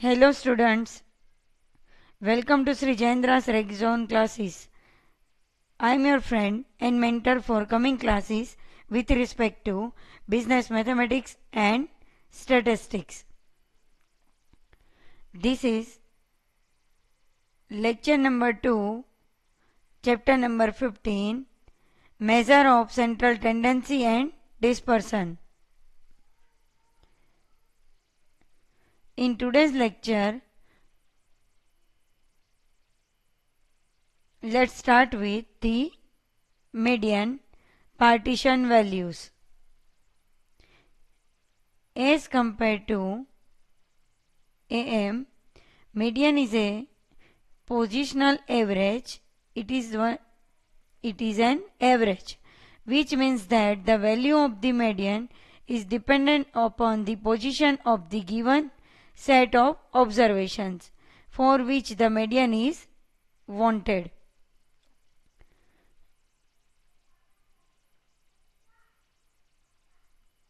Hello students, welcome to Sri Jayendra's Reg Zone classes. I am your friend and mentor for coming classes with respect to business mathematics and statistics. This is lecture number 2, chapter number 15, measure of central tendency and dispersion. In today's lecture, let's start with the median partition values. As compared to AM, median is a positional average. It is an average, which means that the value of the median is dependent upon the position of the given set of observations for which the median is wanted.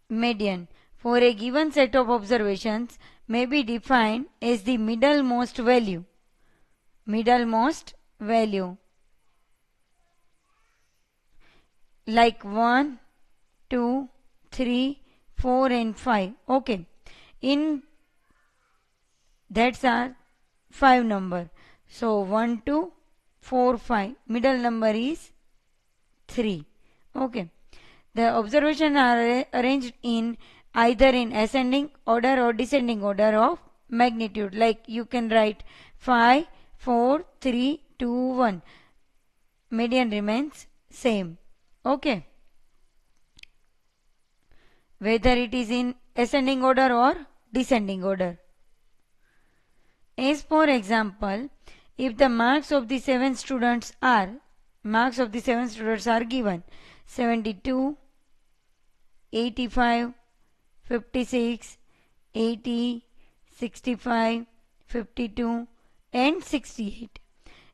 Median for a given set of observations may be defined as the middlemost value. Like 1, 2, 3, 4 and 5. Okay. That's our 5 number. So 1, 2, 4, 5. Middle number is 3. Okay. The observations are arranged in either in ascending order or descending order of magnitude. Like you can write 5, 4, 3, 2, 1. Median remains same. Okay. Whether it is in ascending order or descending order. As for example, if the marks of the 7 students are given 72, 85, 56, 80, 65, 52 and 68.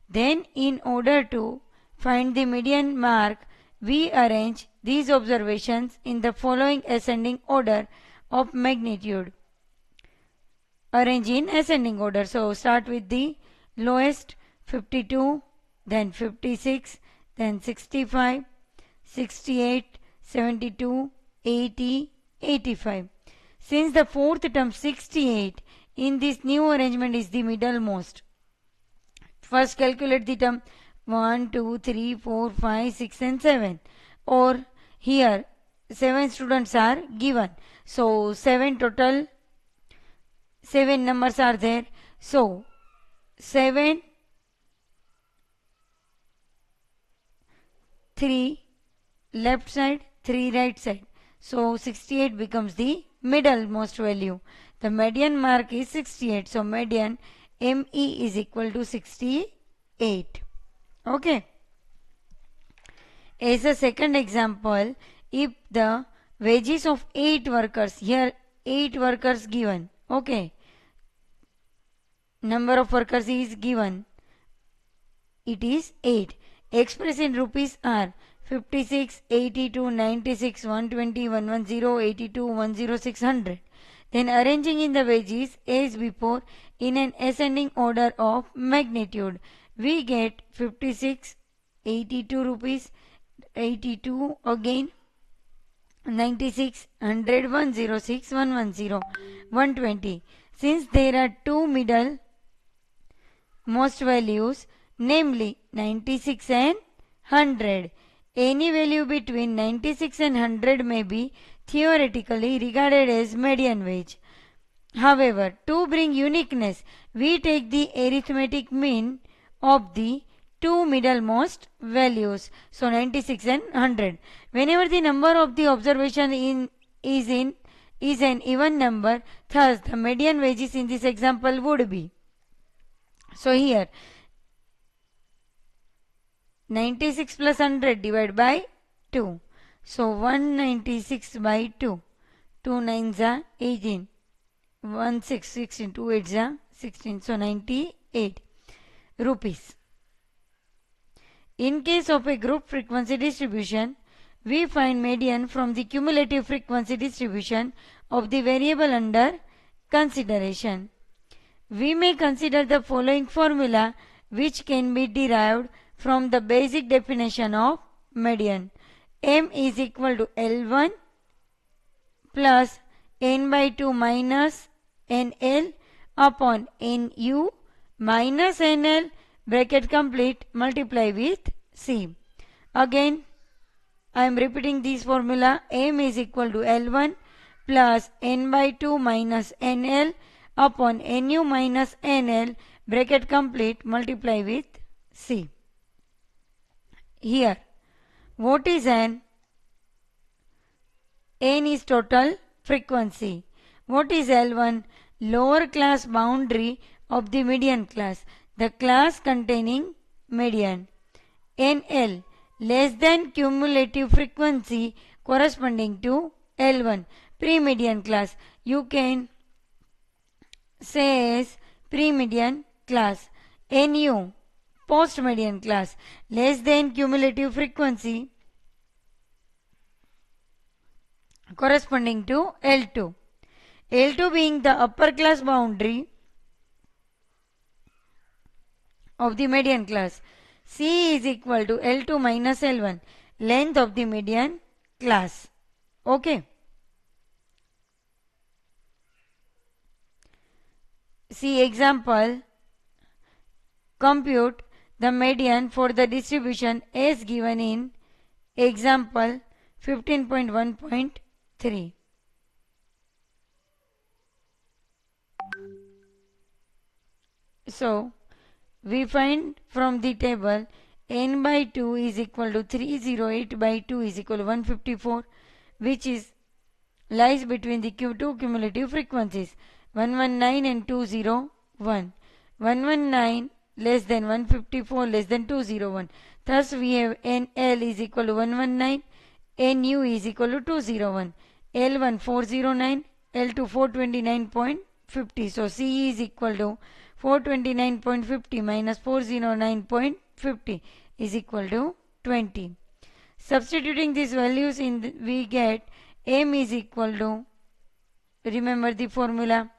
Then in order to find the median mark, we arrange these observations in the following ascending order of magnitude. Arrange in ascending order. So start with the lowest 52, then 56, then 65, 68, 72, 80, 85. Since the fourth term 68 in this new arrangement is the middlemost, first calculate the term 1, 2, 3, 4, 5, 6 and 7. Or here 7 students are given. So 7 numbers are there. So 7, 3 left side, 3 right side. So 68 becomes the middlemost value. The median mark is 68. So median ME is equal to 68. Okay. As a second example, if the wages of 8 workers, here 8 workers given. Okay. Number of workers is given. It is 8. Expressed in rupees are 56, 82, 96, 120, 110, 82, 106, 600. Then arranging in the wages as before in an ascending order of magnitude, we get 56, 82 rupees, 82 again, 96, 100, 106, 110, 120. Since there are two middle most values, namely 96 and 100. Any value between 96 and 100 may be theoretically regarded as median wage. However, to bring uniqueness, we take the arithmetic mean of the two middlemost values. So 96 and 100. Whenever the number of the observation is an even number, thus the median wages in this example would be. So here 96 plus 100 divided by 2. So 196 by 2. 2 9s are 18. 1 6 16. 2 8s are 16. So 98 rupees. In case of a group frequency distribution, we find median from the cumulative frequency distribution of the variable under consideration. We may consider the following formula which can be derived from the basic definition of median. M is equal to L1 plus n by 2 minus NL upon NU minus NL bracket complete multiply with C. Again I am repeating this formula. M is equal to L1 plus n by 2 minus NL upon Nu minus NL bracket complete multiply with C. Here what is N? N is total frequency. What is L1? Lower class boundary of the median class, the class containing median. NL less than cumulative frequency corresponding to L1 pre-median class. You can say as pre-median class. NU post-median class less than cumulative frequency corresponding to L2. L2 being the upper class boundary of the median class. C is equal to L2 minus L1 length of the median class. Okay. See example. Compute the median for the distribution as given in example 15.1.3. So we find from the table n by 2 is equal to 308 by 2 is equal to 154, which is lies between the two cumulative frequencies 119 and 201. 119 less than 154 less than 201. Thus we have NL is equal to 119, NU is equal to 201, L1 409, L2 429.50. So C is equal to 429.50 minus 409.50 is equal to 20. Substituting these values in we get M is equal to, remember the formula,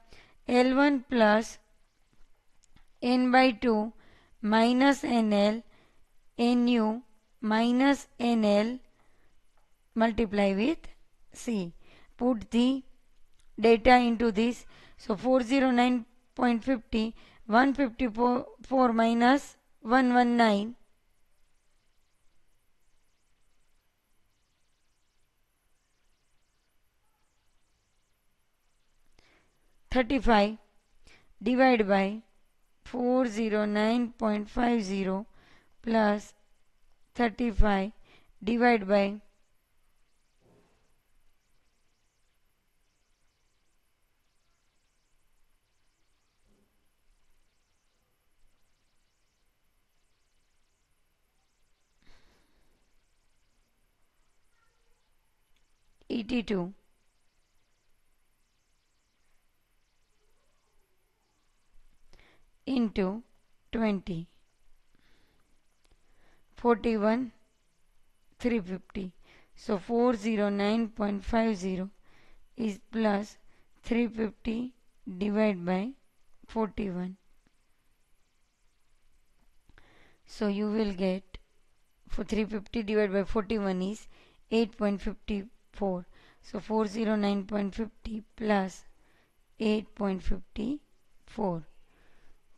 L1 plus n by 2 minus NL NU minus NL multiply with C. Put the data into this. So 409.50, 154 minus 119, 35 divided by 409.50 plus 35 divided by 82 into 20, 41 350. So 409.50 is plus 350 divided by 41. So you will get, for 350 divided by 41 is 8.54. So 409.50 plus 8.54.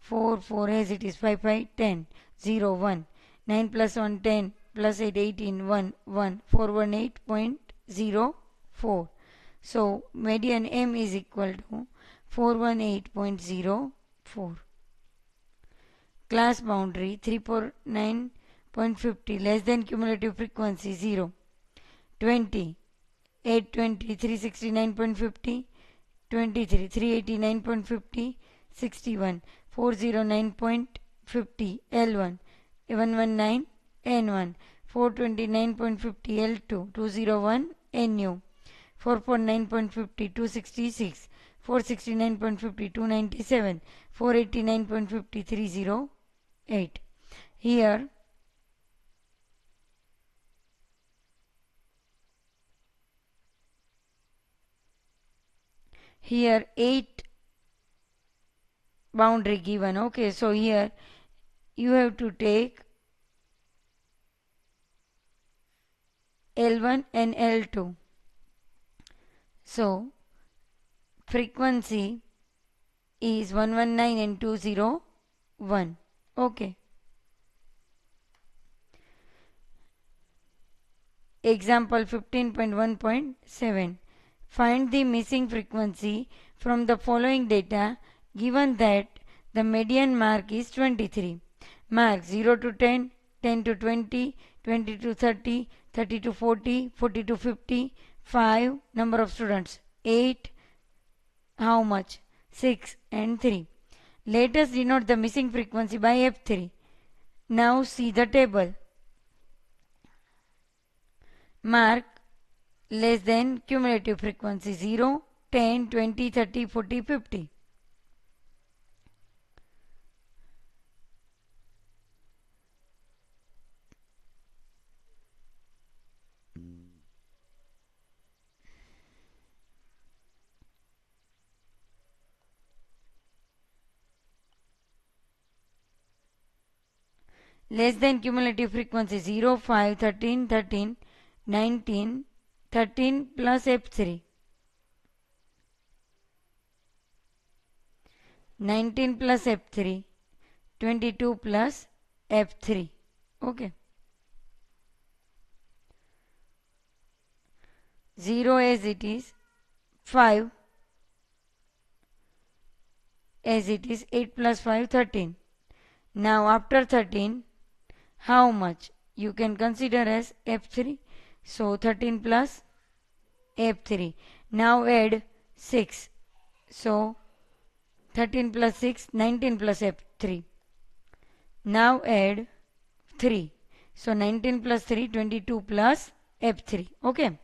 4 as it is 5 10 0 1 9 plus 1 10 plus 8 18 1 1 418.04. So median M is equal to 418.04. Class boundary 349.50 less than cumulative frequency 0. 20 820 369.50, 23 389.50, 61 409.50 L1, 119 N1, 429.50 L2, 201 NU, 449.50 266, 469.50 297, 489.50 308. Here 8 boundary given. Okay, so here you have to take L1 and L2. So frequency is 119 and 201. Okay. Example 15.1.7. Find the missing frequency from the following data given that the median mark is 23. Mark 0 to 10, 10 to 20, 20 to 30, 30 to 40, 40 to 50, 5, number of students, 8, how much? 6 and 3. Let us denote the missing frequency by F3. Now see the table. Mark less than cumulative frequency 0, 10, 20, 30, 40, 50. Less than cumulative frequency 0, 5, 13, 13, 19, 13 plus F3. 19 plus F3, 22 plus F3. Okay. 0 as it is, 5 as it is, 8 plus 5, 13. Now after 13, how much? You can consider as F3. So 13 plus F3. Now add 6. So 13 plus 6, 19 plus F3. Now add 3. So 19 plus 3, 22 plus F3. Okay.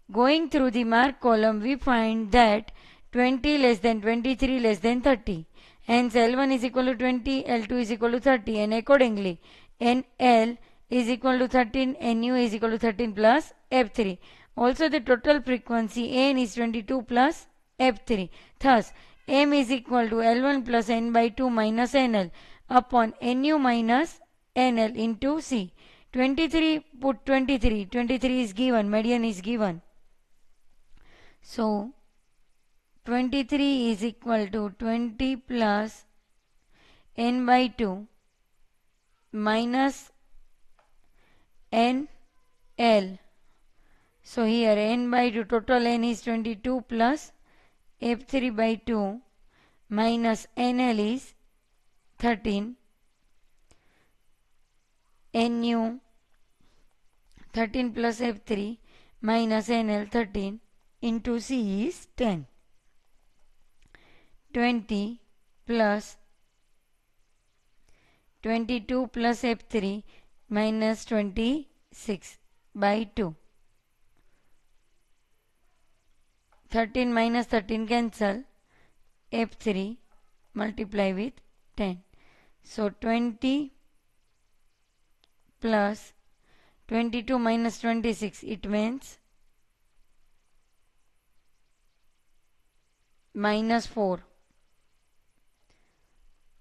Going through the mark column, we find that 20 less than 23 less than 30. Hence L1 is equal to 20, L2 is equal to 30, and accordingly NL is equal to 13, NU is equal to 13 plus F3. Also the total frequency N is 22 plus F3. Thus M is equal to L1 plus N by 2 minus NL upon NU minus NL into C. 23, put 23. 23 is given, median is given. So 23 is equal to 20 plus N by 2 minus NL. So here N by 2, total N is 22 plus F3 by 2 minus NL is 13. NU 13 plus F3 minus NL 13 into C is 10. 20 plus 22 plus F3 minus 26 by 2. 13 minus 13 cancel. F3 multiply with 10. So 20 plus 22 minus 26, it means minus 4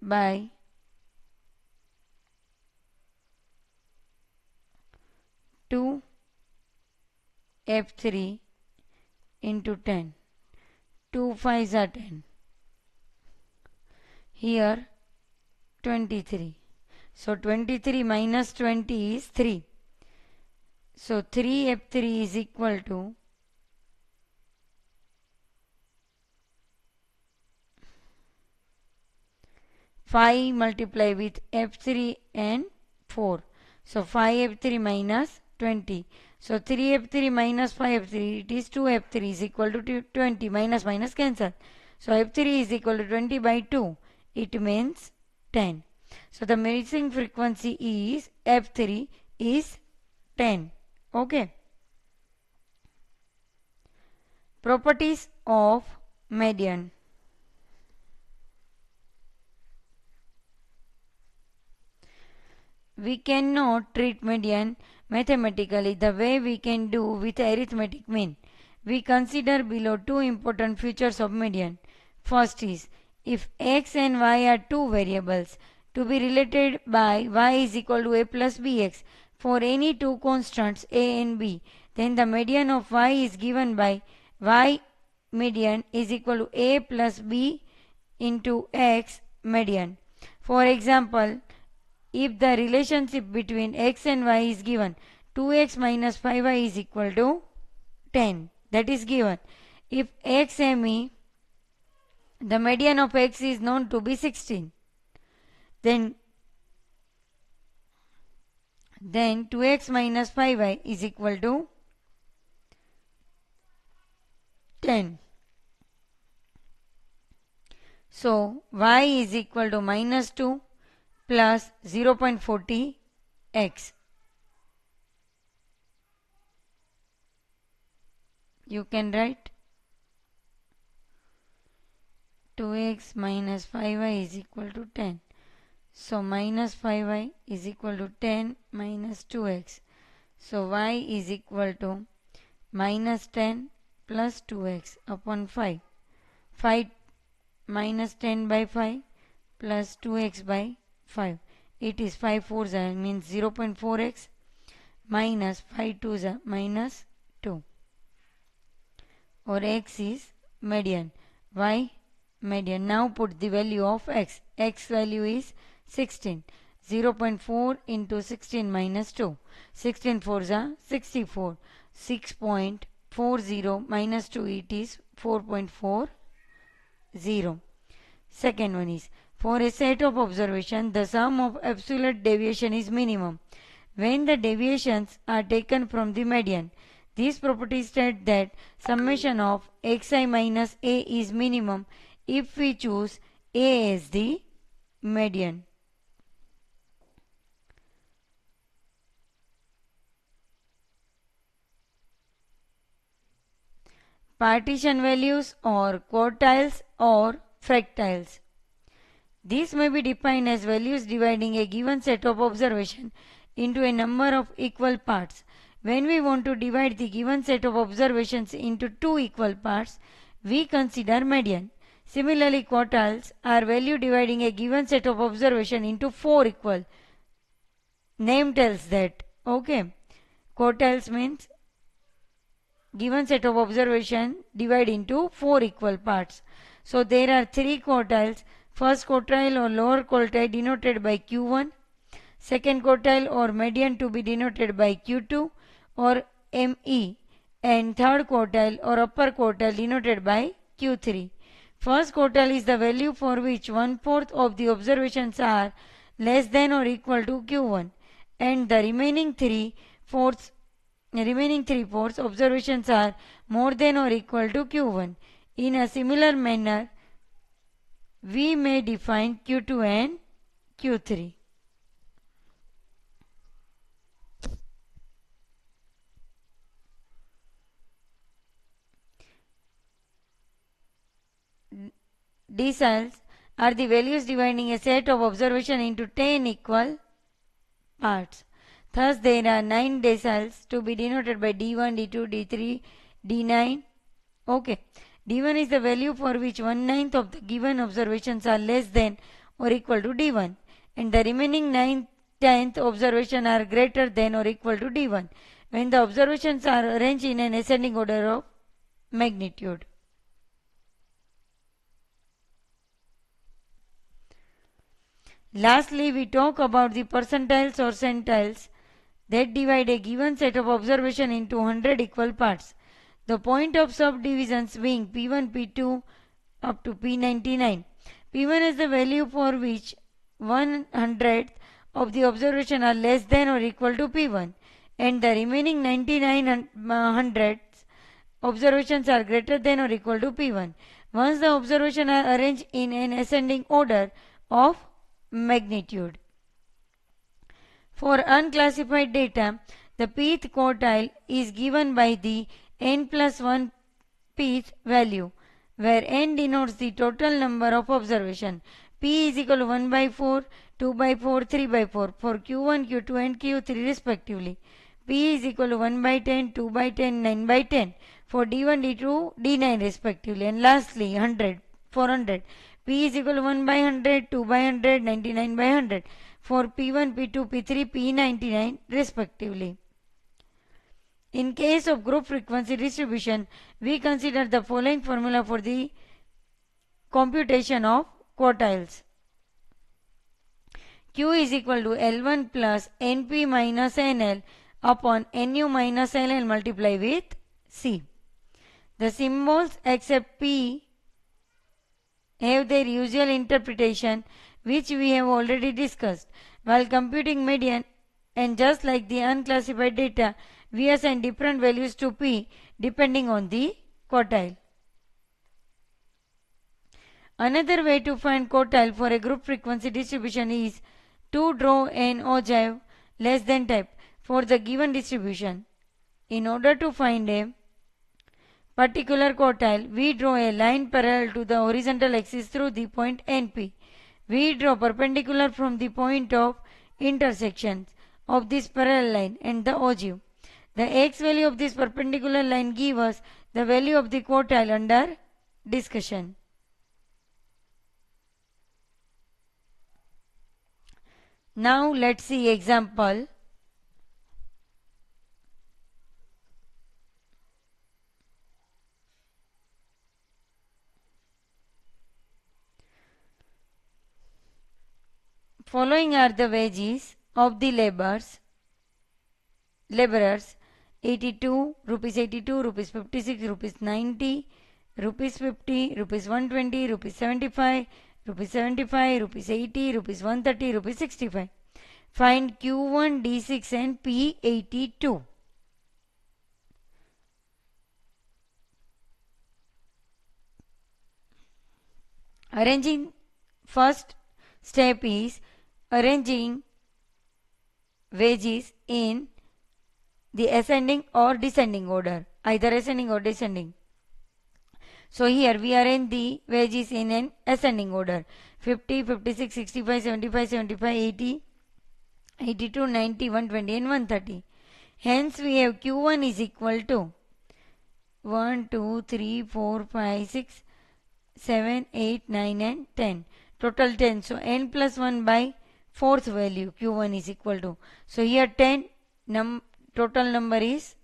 by 2 F3 into 10. 2 5s are 10. Here 23. So 23 minus 20 is 3. So 3 F3 is equal to 5 multiply with F3 and 4. So 5 F3 minus 20. So 3 F3 minus 5 F3, it is 2 F3 is equal to 20. Minus minus cancel. So F3 is equal to 20 by 2. It means 10. So the missing frequency is F3 is 10. Okay. Properties of median. We cannot treat median mathematically the way we can do with arithmetic mean. We consider below two important features of median. First is if x and y are two variables to be related by y is equal to a plus bx for any two constants a and b, then the median of y is given by y median is equal to a plus b into x median. For example, if the relationship between x and y is given, 2x minus 5y is equal to 10. That is given. If xme, the median of x is known to be 16, then 2x minus 5y is equal to 10. So y is equal to minus 2 plus 0.40 x. You can write 2x minus 5y is equal to 10. So minus 5y is equal to 10 minus 2x. So y is equal to minus 10 plus 2x upon 5. 5 minus 10 by 5 plus 2x by 5. It is 5 4s means 0.4x minus 5 2s minus 2. Or x is median, y median. Now put the value of x. X value is 16. 0.4 into 16 minus 2. 16 4s are 64. 6.40 minus 2, it is 4.40. Second one is, for a set of observation, the sum of absolute deviation is minimum when the deviations are taken from the median. This property states that summation of xi minus a is minimum if we choose a as the median. Partition values or quartiles or fractiles. These may be defined as values dividing a given set of observation into a number of equal parts. When we want to divide the given set of observations into two equal parts, we consider median. Similarly, quartiles are value dividing a given set of observation into four equal. Name tells that. Okay. Quartiles means given set of observation divided into four equal parts. So there are three quartiles. First quartile or lower quartile denoted by Q1. Second quartile or median to be denoted by Q2 or ME, and third quartile or upper quartile denoted by Q3. First quartile is the value for which 1/4 of the observations are less than or equal to Q1, and the remaining 3/4 observations are more than or equal to Q1. In a similar manner, we may define Q2 and Q3. Deciles are the values dividing a set of observation into 10 equal parts. Thus, there are 9 deciles to be denoted by D1, D2, D3, D9. Okay. D1 is the value for which 1/9 of the given observations are less than or equal to D1, and the remaining 9/10 observations are greater than or equal to D1 when the observations are arranged in an ascending order of magnitude. Lastly, we talk about the percentiles or centiles that divide a given set of observation into 100 equal parts. The point of subdivisions being P1, P2 up to P99. P1 is the value for which 1/100th of the observation are less than or equal to P1, and the remaining 99/100th observations are greater than or equal to P1 once the observations are arranged in an ascending order of magnitude. For unclassified data, the pth quartile is given by the n plus 1 pth value, where n denotes the total number of observation. P is equal to 1 by 4, 2 by 4, 3 by 4 for Q1, Q2 and Q3 respectively. P is equal to 1 by 10, 2 by 10, 9 by 10 for D1, D2, D9 respectively. And lastly, 100 for 100. P is equal to 1 by 100, 2 by 100, 99 by 100 for P1, P2, P3, P99 respectively. In case of group frequency distribution, we consider the following formula for the computation of quartiles. Q is equal to L1 plus NP minus NL upon NU minus LL multiplied with C. The symbols except P have their usual interpretation, which we have already discussed. While computing median, and just like the unclassified data, we assign different values to P depending on the quartile. Another way to find quartile for a group frequency distribution is to draw an ogive less than type for the given distribution. In order to find a particular quartile, we draw a line parallel to the horizontal axis through the point NP. We draw perpendicular from the point of intersections of this parallel line and the ogive. The x value of this perpendicular line gives us the value of the quartile under discussion. Now let's see example. Following are the wages of the laborers 82 rupees 82 rupees 56 rupees 90 rupees 50 rupees 120 rupees 75 rupees 75 rupees 80 rupees 130 rupees 65. Find Q1, D6 and P82. Arranging first step is arranging wages in the ascending or descending order, either ascending or descending. So here we arrange the wages in an ascending order: 50, 56, 65, 75, 75, 80, 82, 90, 120 and 130. Hence we have Q1 is equal to 1, 2, 3, 4, 5, 6, 7, 8, 9 and 10. Total 10. So n plus 1 by fourth value Q1 is equal to. So here 10 total number is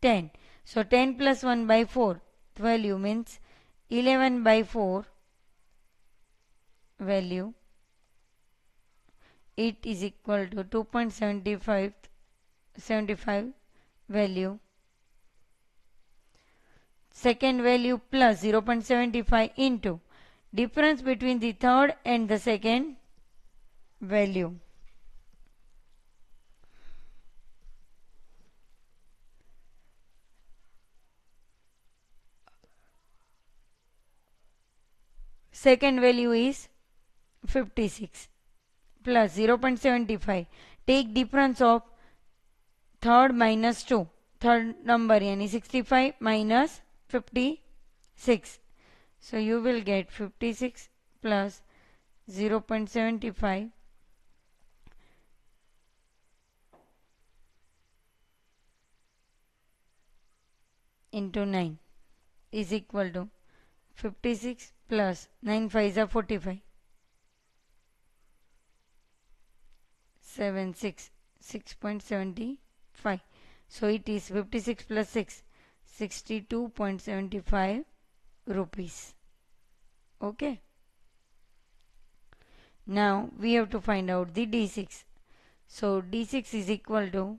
10. So 10 plus 1 by 4th value means 11 by 4 value. It is equal to 2.75 value. Second value plus 0.75 into difference between the third and the second value. Second value is 56 plus 0.75. Take difference of third minus 2. Third number yani 65 minus 56. So you will get 56 plus 0.75 into 9 is equal to 56 plus 9 5s are 45. 6.75. So it is 56 plus 6, 62.75 rupees. Okay. Now we have to find out the D6. So D6 is equal to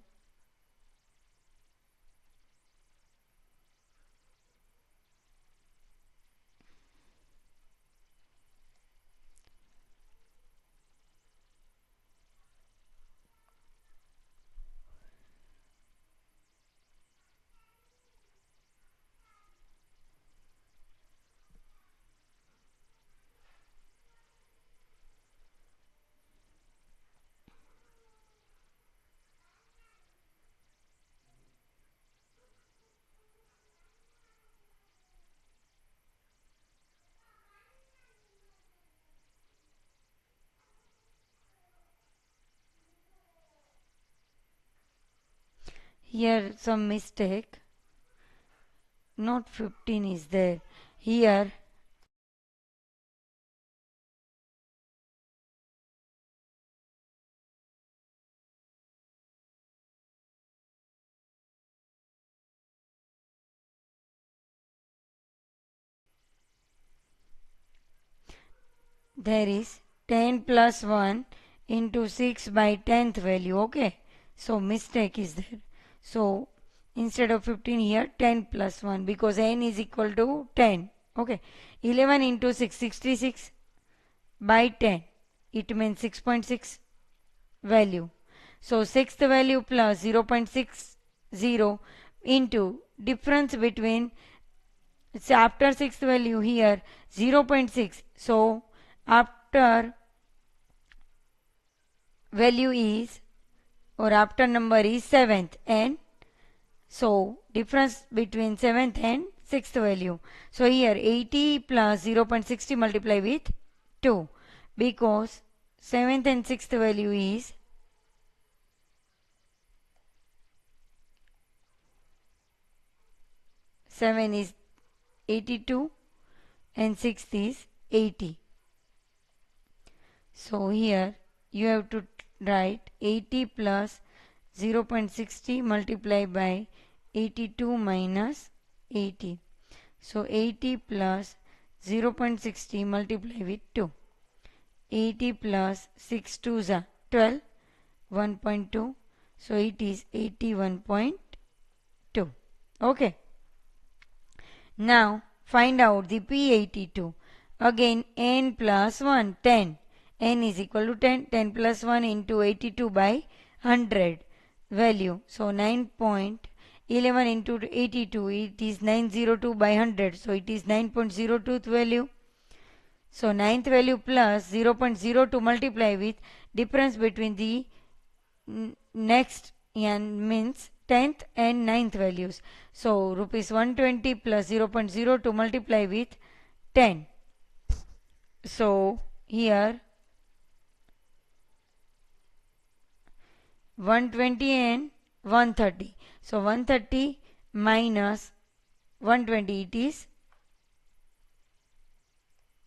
here some mistake, not 15 is there. Here there is 10 plus 1 into 6 by 10th value. Okay, so mistake is there. So instead of 15 here 10 plus 1, because n is equal to 10. Okay, 11 into 6, 66 by 10, it means 6.6 value. So sixth value plus 0.60 into difference between, it's after sixth value here 0.6. So after value is, or after number is 7th, and so difference between 7th and 6th value. So here 80 plus 0.60 multiply with 2, because 7th and 6th value is 7 is 82 and 6th is 80. So here you have to write 80 plus 0.60 multiplied by 82 minus 80. So 80 plus 0.60 multiply with 2. 80 plus 6 2s are 12, 1.2. So it is 81.2. Okay. Now find out the P82. Again n plus 1, 10. N is equal to 10. 10 plus 1 into 82 by 100 value. So 9.11 into 82, it is 902 by 100. So it is 9.02th value. So ninth value plus 0.02 multiply with difference between the next and means 10th and 9th values. So rupees 120 plus 0.02 multiply with 10. So here 120 and 130. So 130 minus 120, it is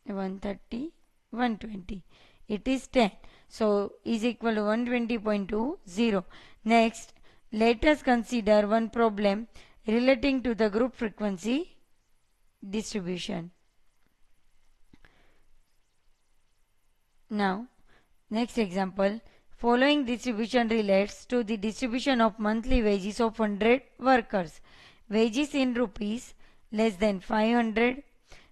130, 120. It is 10. So is equal to 120.20. Next, let us consider one problem relating to the group frequency distribution. Now, next example. Following distribution relates to the distribution of monthly wages of 100 workers. Wages in rupees less than 500,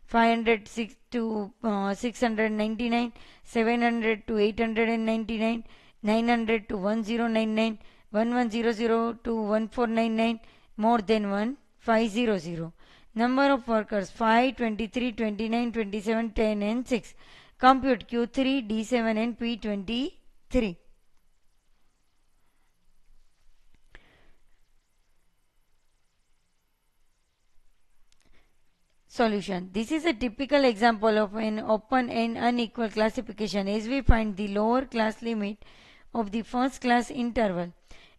500 to 699, 700 to 899, 900 to 1099, 1100 to 1499, more than 1500. Number of workers 5, 23, 29, 27, 10 and 6. Compute Q3, D7 and P23. Solution. This is a typical example of an open and unequal classification, as we find the lower class limit of the first class interval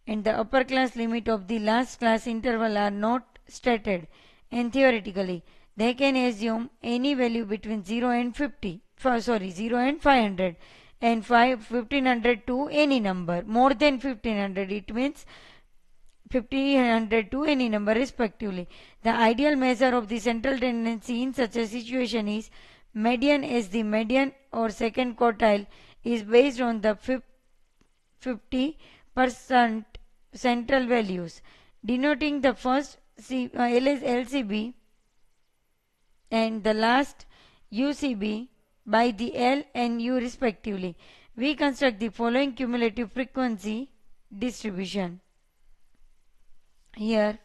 and the upper class limit of the last class interval are not stated, and theoretically they can assume any value between 0 and 0 and 500 and 1500 to any number. More than 1500, it means 1500 to any number respectively. The ideal measure of the central tendency in such a situation is median, as the median or second quartile is based on the 50% central values, denoting the first LCB and the last UCB by the L and U respectively. We construct the following cumulative frequency distribution. Here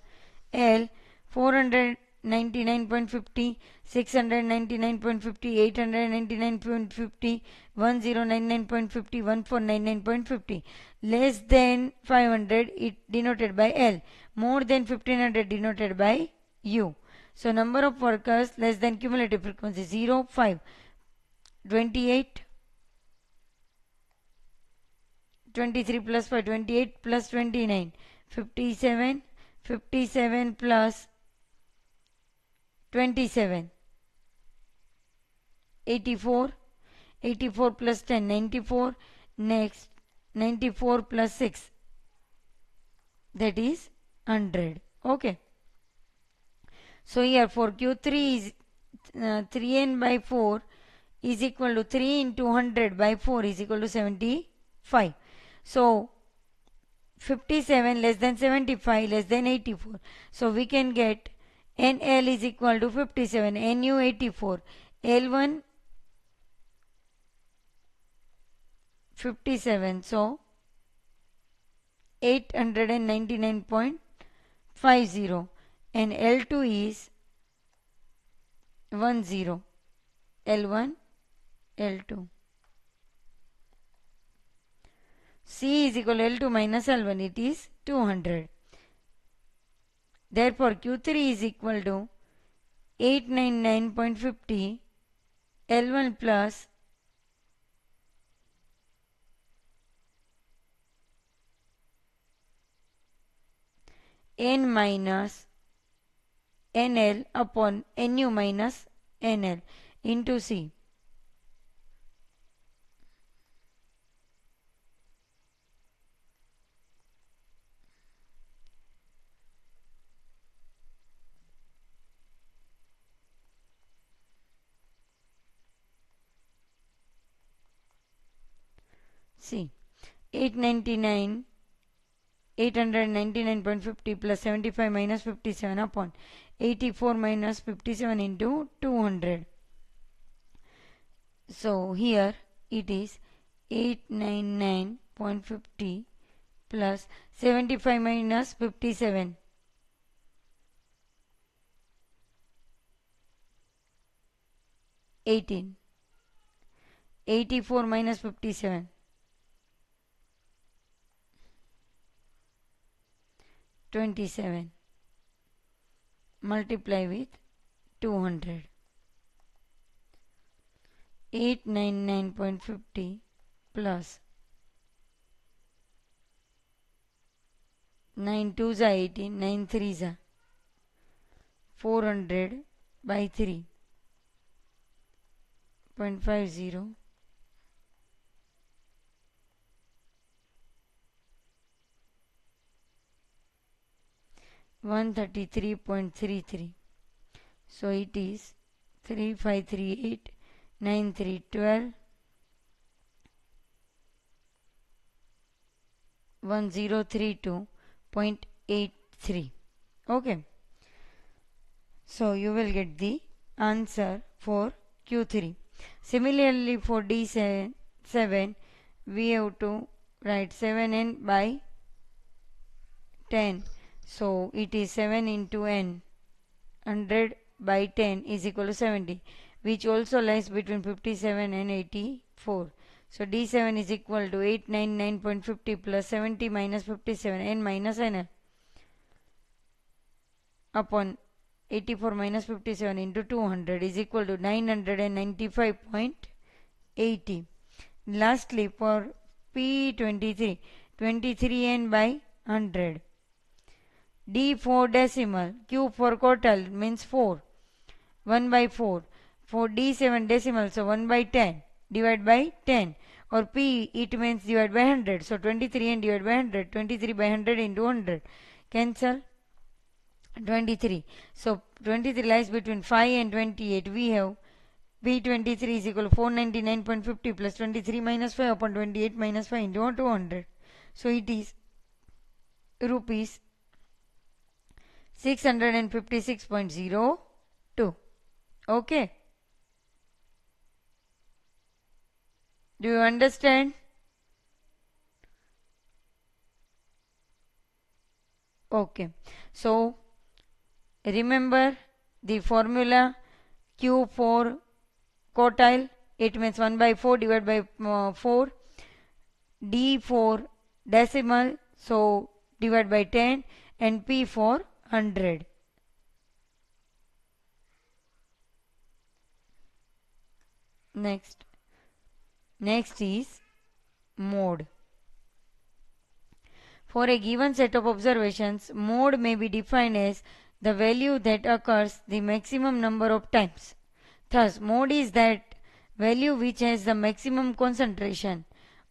L 499.50, 699.50, 899.50, 1099.50, 1499.50. Less than 500, it denoted by L. More than 1500 denoted by U. So number of workers less than cumulative frequency 0, 5, 28, 23 plus 5, 28 plus 29, 57, 57 plus 27, 84, 84 plus 10, 94, next 94 plus 6, that is 100. Okay. So here for Q3 is 3n by 4 is equal to 3 into 100 by 4 is equal to 75. So 57 less than 75 less than 84. So we can get NL is equal to 57, NU 84, L1 57. So 899.50 and L2 is 10, L1, L2. C is equal to L2 minus L1, it is 200. Therefore, Q3 is equal to 899.50 L1 plus N minus NL upon NU minus NL into C. See, 899.50 plus 75 minus 57 upon 84 minus 57 into 200. So here it is 899.50 plus 75 minus 57. 18. 84 minus 57. 27. Multiply with 200. 899.50 plus 9 2s are 18, 9 3s are 400 by 3.50 133.33. So it is 3538 9312 1032.83. Okay. So you will get the answer for Q3. Similarly for D7 we have to write 7n by 10. So it is 7 into n, 100 by 10 is equal to 70, which also lies between 57 and 84. So D7 is equal to 899.50 plus 70 minus 57 n minus nl upon 84 minus 57 into 200 is equal to 995.80. Lastly for P23, 23n by 100. D for decimal, Q for quartile means 4, 1 by 4. For D7 decimal, so 1 by 10, divide by 10. Or P, it means divide by 100. So 23 and divide by 100, 23 by 100 into 100. Cancel 23. So 23 lies between 5 and 28. We have P23 is equal to 499.50 plus 23 minus 5 upon 28 minus 5 into 200. So it is rupees 656.02. Okay. Do you understand? Okay. So remember the formula. Q for quartile, it means 1 by 4 divided by 4. D for decimal, so divide by 10, and P for 100. Next is mode. For a given set of observations, mode may be defined as the value that occurs the maximum number of times. Thus, mode is that value which has the maximum concentration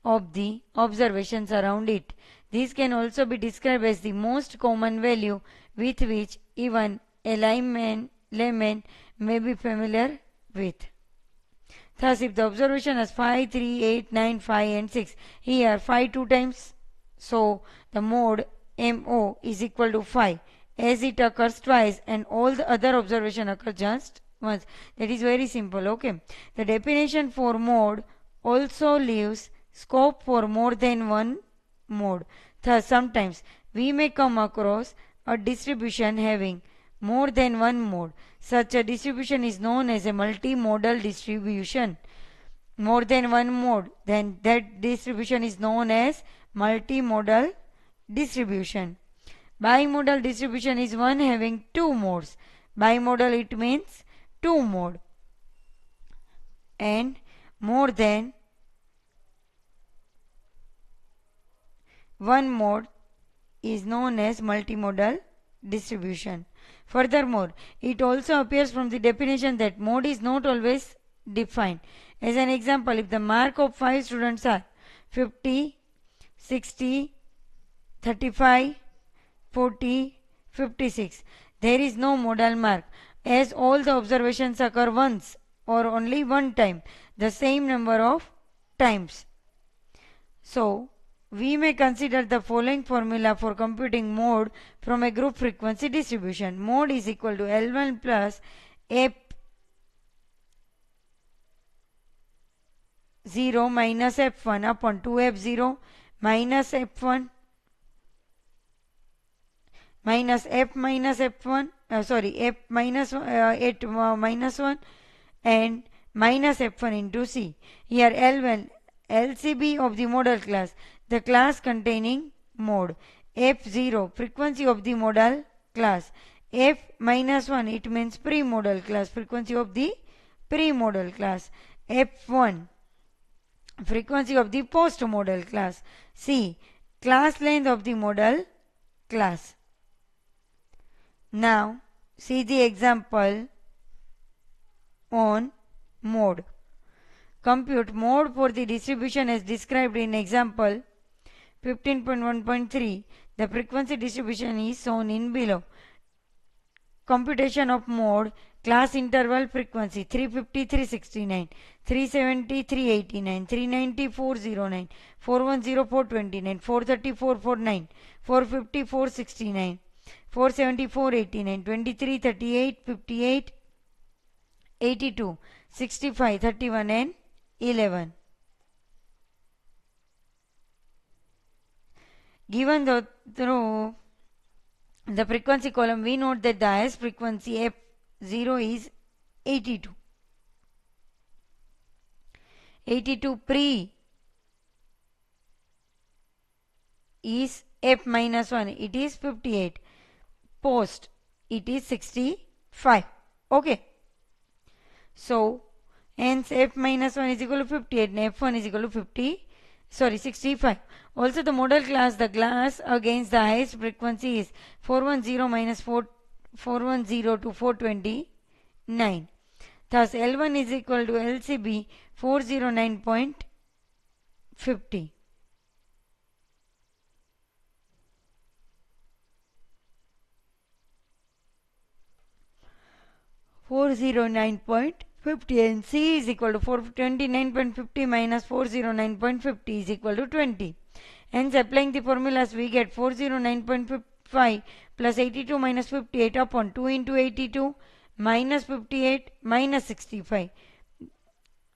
of the observations around it. This can also be described as the most common value with which even a layman may be familiar with. Thus, if the observation has 5, 3, 8, 9, 5 and 6, here 5 2 times, so the mode MO is equal to 5 as it occurs twice and all the other observation occur just once. That is very simple. Okay. The definition for mode also leaves scope for more than one mode. Thus, sometimes we may come across a distribution having more than one mode. Such a distribution is known as a multimodal distribution. More than one mode, then that distribution is known as multimodal distribution. Bimodal distribution is one having two modes. Bimodal, it means two mode, and more than one mode is known as multimodal distribution. Furthermore, it also appears from the definition that mode is not always defined. As an example, if the mark of 5 students are 50, 60, 35, 40, 56, there is no modal mark, as all the observations occur once or only one time, the same number of times. So, we may consider the following formula for computing mode from a group frequency distribution. Mode is equal to L1 plus F0 minus F1 upon 2F0 minus F1 minus F minus F1, F minus 8 minus 1 and minus F1 into C. Here L1, LCB of the modal class, the class containing mode. F0, frequency of the modal class. F minus 1, it means pre-modal class, frequency of the pre-modal class. F1, frequency of the post-modal class. C, class length of the modal class. Now, see the example on mode. Compute mode for the distribution as described in example 15.1.3. The frequency distribution is shown in below. Computation of mode, class interval frequency 350 369, 370 389, 390 409, 410 429, 430 449, 450 469, 470 489, 23 38 58, 82, 65, 31 and 11. Given through the frequency column, we note that the highest frequency F0 is 82. 82 pre is F minus 1, it is 58. Post, it is 65. Okay. So, hence F minus 1 is equal to 58 and F1 is equal to 65. Also the modal class, the class against the highest frequency is 410 minus 410 to 429. Thus L1 is equal to LCB 409.50. and C is equal to 429.50 minus 409.50 is equal to 20. Hence, applying the formulas, we get 409.55 plus 82 minus 58 upon 2 into 82 minus 58 minus 65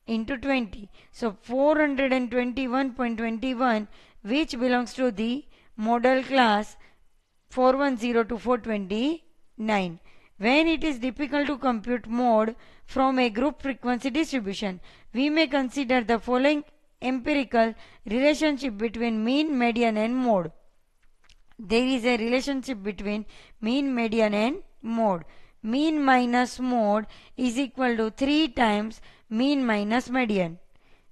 into 20. So, 421.21, which belongs to the modal class 410 to 429. When it is difficult to compute mode from a group frequency distribution, we may consider the following empirical relationship between mean, median and mode. There is a relationship between mean, median and mode. Mean minus mode is equal to 3 times mean minus median.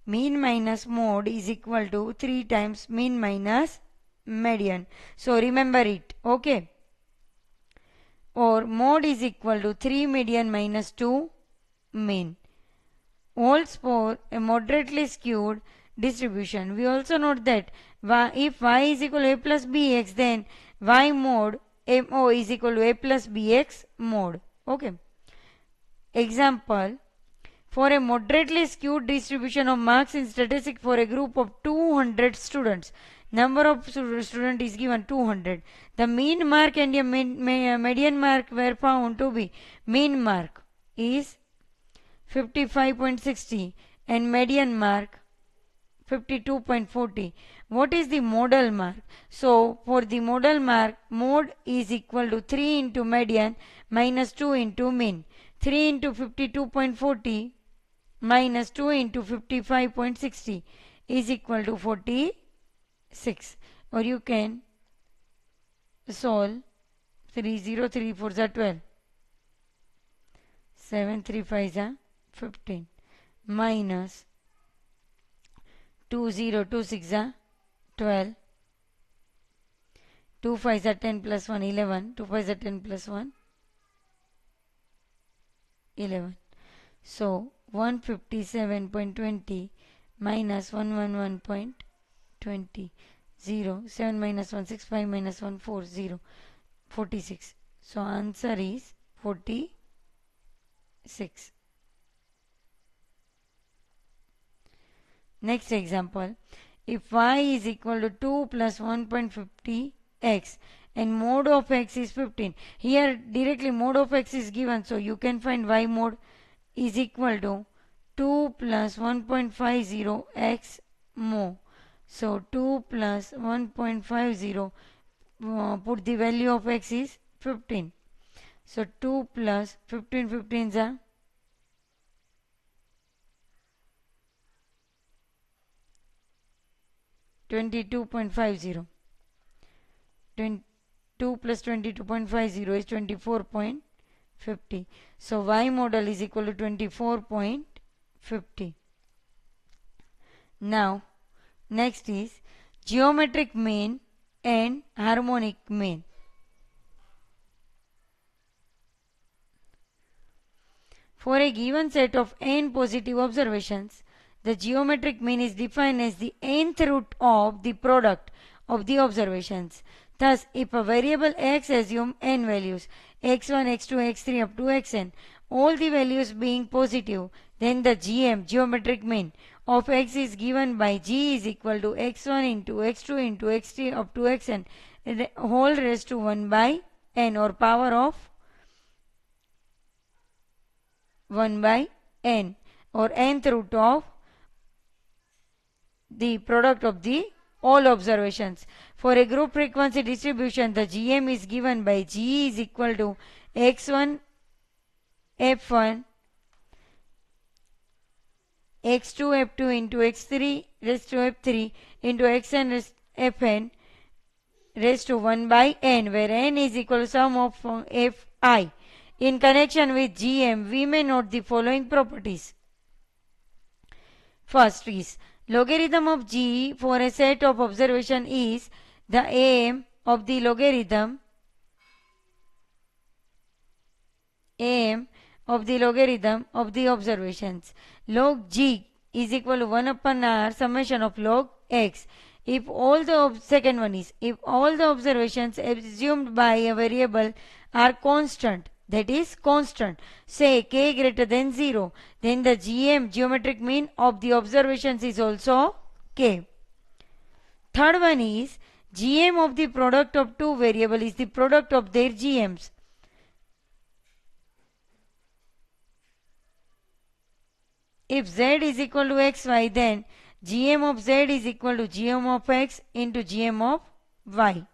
Mean minus mode is equal to 3 times mean minus median. So remember it. Okay. Or mode is equal to 3 median minus 2 mean. Holds for a moderately skewed distribution. We also note that if y is equal to a plus bx, then y mode mo is equal to a plus bx mode. Okay. Example For a moderately skewed distribution of marks in statistics for a group of 200 students, number of students is given 200. The mean mark and a median mark were found to be, mean mark is 55.60 and median mark 52.40. What is the modal mark? So for the modal mark, mode is equal to 3 into median minus 2 into mean. 3 into 52.40 minus 2 into 55.60 is equal to 46. Or you can solve 3 0 3 4 is 12. 7 3 5 is 15 minus 2 0 2 6 is 12. 2 5 is 10 plus 1 11. 2 5 is 10 plus 1 11. So 157.20 minus 111.20. 0. 7 minus 1 6 5 minus 1 4 0. 46. So answer is 46. Next example. If y is equal to 2 plus 1.50x and mode of x is 15. Here directly mode of x is given, so you can find y mode is equal to 2 plus 1.50 x mo. So 2 plus 1.50, put the value of x is 15. So 2 plus 15 15 is 22.50. 2 plus 22.50 is 24.50. So y model is equal to 24.50. Now next is geometric mean and harmonic mean. For a given set of n positive observations, the geometric mean is defined as the nth root of the product of the observations. Thus, if a variable x assume n values, x1, x2, x3 up to xn, all the values being positive, then the GM, geometric mean, of x is given by g is equal to x1 into x2 into x3 up to xn, whole raised to 1 by n, or power of 1 by n, or nth root of the product of the all observations. For a group frequency distribution, the GM is given by G is equal to x1 f1 x2 f2 into x3 raised to f3 into xn raised fn raised to 1 by n, where n is equal to sum of fi. In connection with GM, we may note the following properties. First is logarithm of g for a set of observation is the am of the logarithm of the observations. Log g is equal to 1 upon r summation of log x. If all the second one is if all the observations assumed by a variable are constant, that is constant, say k greater than 0, then the GM, geometric mean of the observations, is also k. Third one is GM of the product of two variable is the product of their GMs. If z is equal to xy, then GM of z is equal to GM of x into GM of y.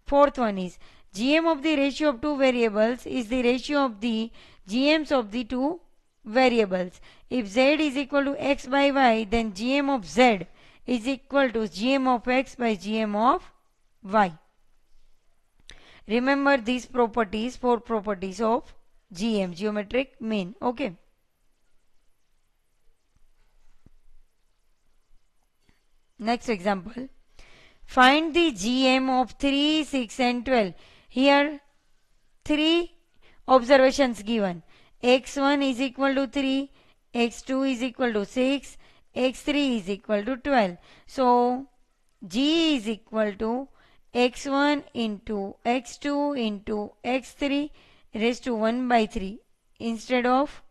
Fourth one is GM of the ratio of two variables is the ratio of the GMs of the two variables. If z is equal to x by y, then GM of z is equal to GM of x by GM of y. Remember these properties, four properties of GM, geometric mean. Okay. Next example. Find the GM of 3, 6 and 12. Here 3 observations given. x1 is equal to 3, x2 is equal to 6, x3 is equal to 12. So g is equal to x1 into x2 into x3 raised to 1 by 3. Instead of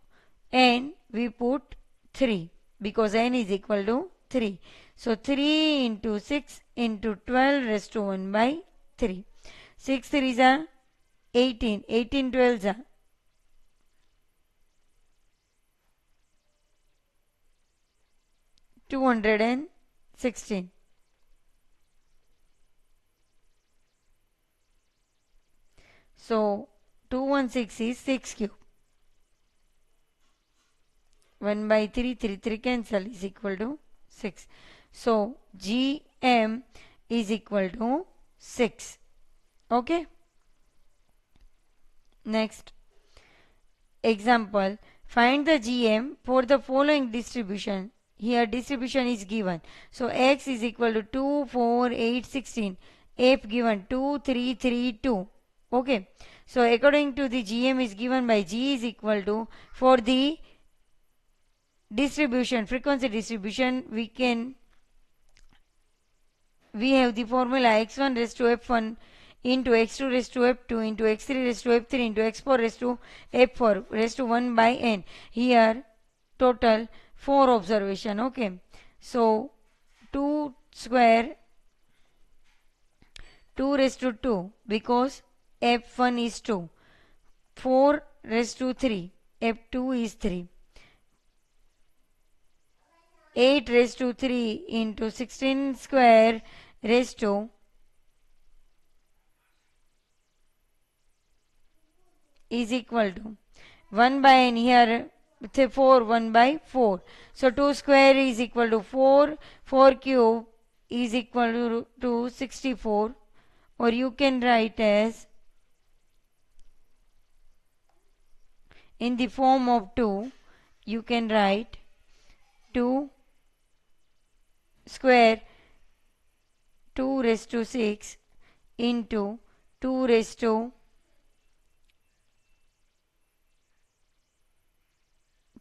n, we put 3 because n is equal to 3. So 3 into 6 into 12 raised to 1 by 3. 6 3s are 18. 18 12s are 216. So 216 is 6 cube. 1 by 3, 3, 3 cancel is equal to 6. So GM is equal to 6. Okay. Next example, find the GM for the following distribution. Here distribution is given. So X is equal to 2, 4, 8, 16. F given 2, 3, 3, 2. Okay. So according to the GM is given by G is equal to, for the distribution, frequency distribution, we have the formula x1 raised to f1 into x2 raised to f2 into x3 raised to f3 into x4 raised to f4 raised to 1 by n. Here total 4 observation. Okay. So 2 square 2 raised to 2 because f1 is 2. 4 raised to 3. f2 is 3. 8 raised to 3 into 16 square raised to is equal to 1 by n. Here 4 1 by 4. So 2 square is equal to 4. 4 cube is equal to 64, or you can write as in the form of 2. You can write 2 square 2 raised to 6 into 2 raised to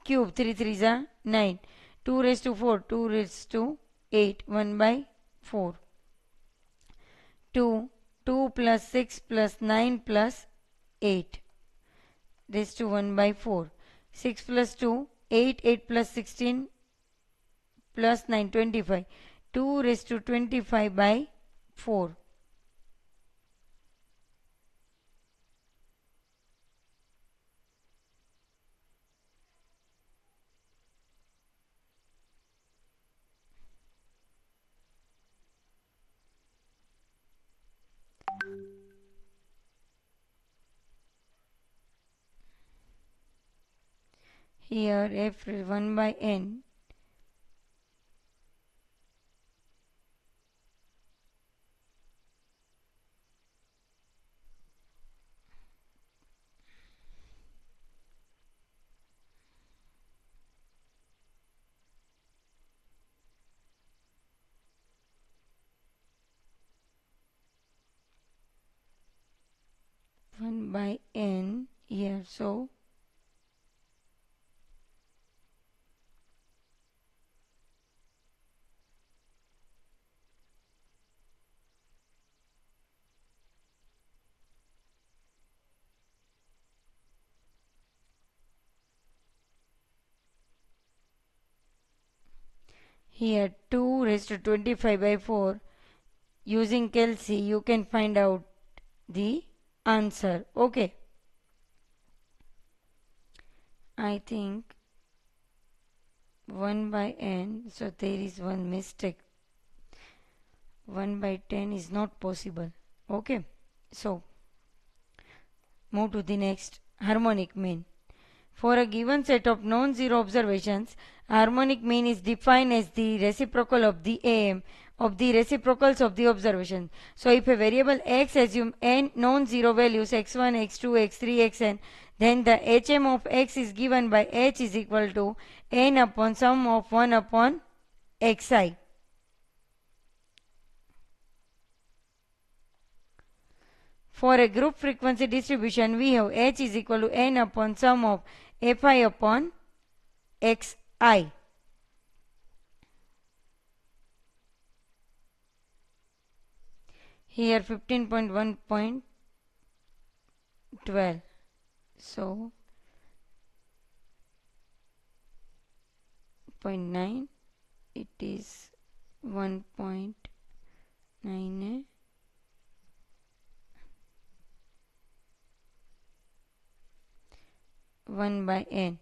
cube, 3 3s are 9. 2 raised to 4, 2 raised to 8, 1 by 4. 2, 2 plus 6 plus 9 plus 8 raised to 1 by 4. 6 plus 2, 8, 8 plus 16 plus 9, 25. 2 raised to 25 by 4. Here f 1 by n by n here. So here 2 raised to 25 by 4, using Kelsey you can find out the answer. Okay. I think 1 by n, so there is one mistake. 1 by 10 is not possible. Okay. So move to the next, harmonic mean. For a given set of non-zero observations, harmonic mean is defined as the reciprocal of the AM of the reciprocals of the observation. So if a variable x assume n non-zero values x1, x2, x3, xn, then the HM of x is given by h is equal to n upon sum of 1 upon xi. For a group frequency distribution, we have h is equal to n upon sum of fi upon xi. Here 15.1.12. So 0.9, it is 1.9 1 by n.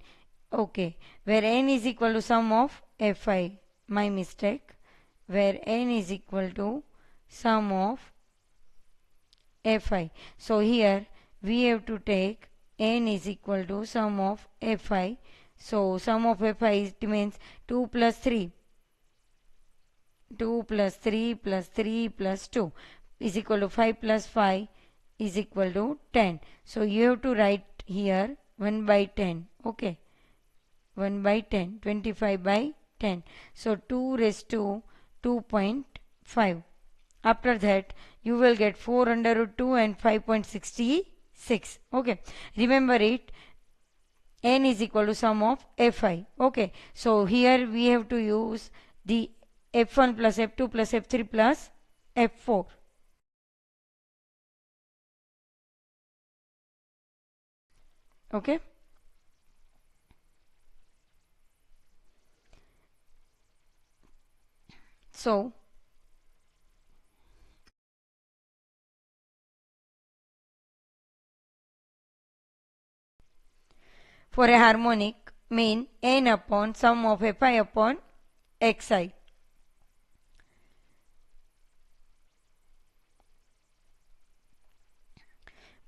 Okay, where n is equal to sum of fi. My mistake. Where n is equal to sum of fi. So here we have to take n is equal to sum of fi. So sum of fi it means 2 plus 3. 2 plus 3 plus 3 plus 2 is equal to 5 plus 5 is equal to 10. So you have to write here 1 by 10. Okay. 1 by 10. 25 by 10. So 2 raised to 2.5. After that you will get 4 under root 2 and 5.66. Okay. Remember it. N is equal to sum of fi. Okay. So here we have to use the f1 plus f2 plus f3 plus f4. Okay. So for a harmonic mean n upon sum of fi upon xi.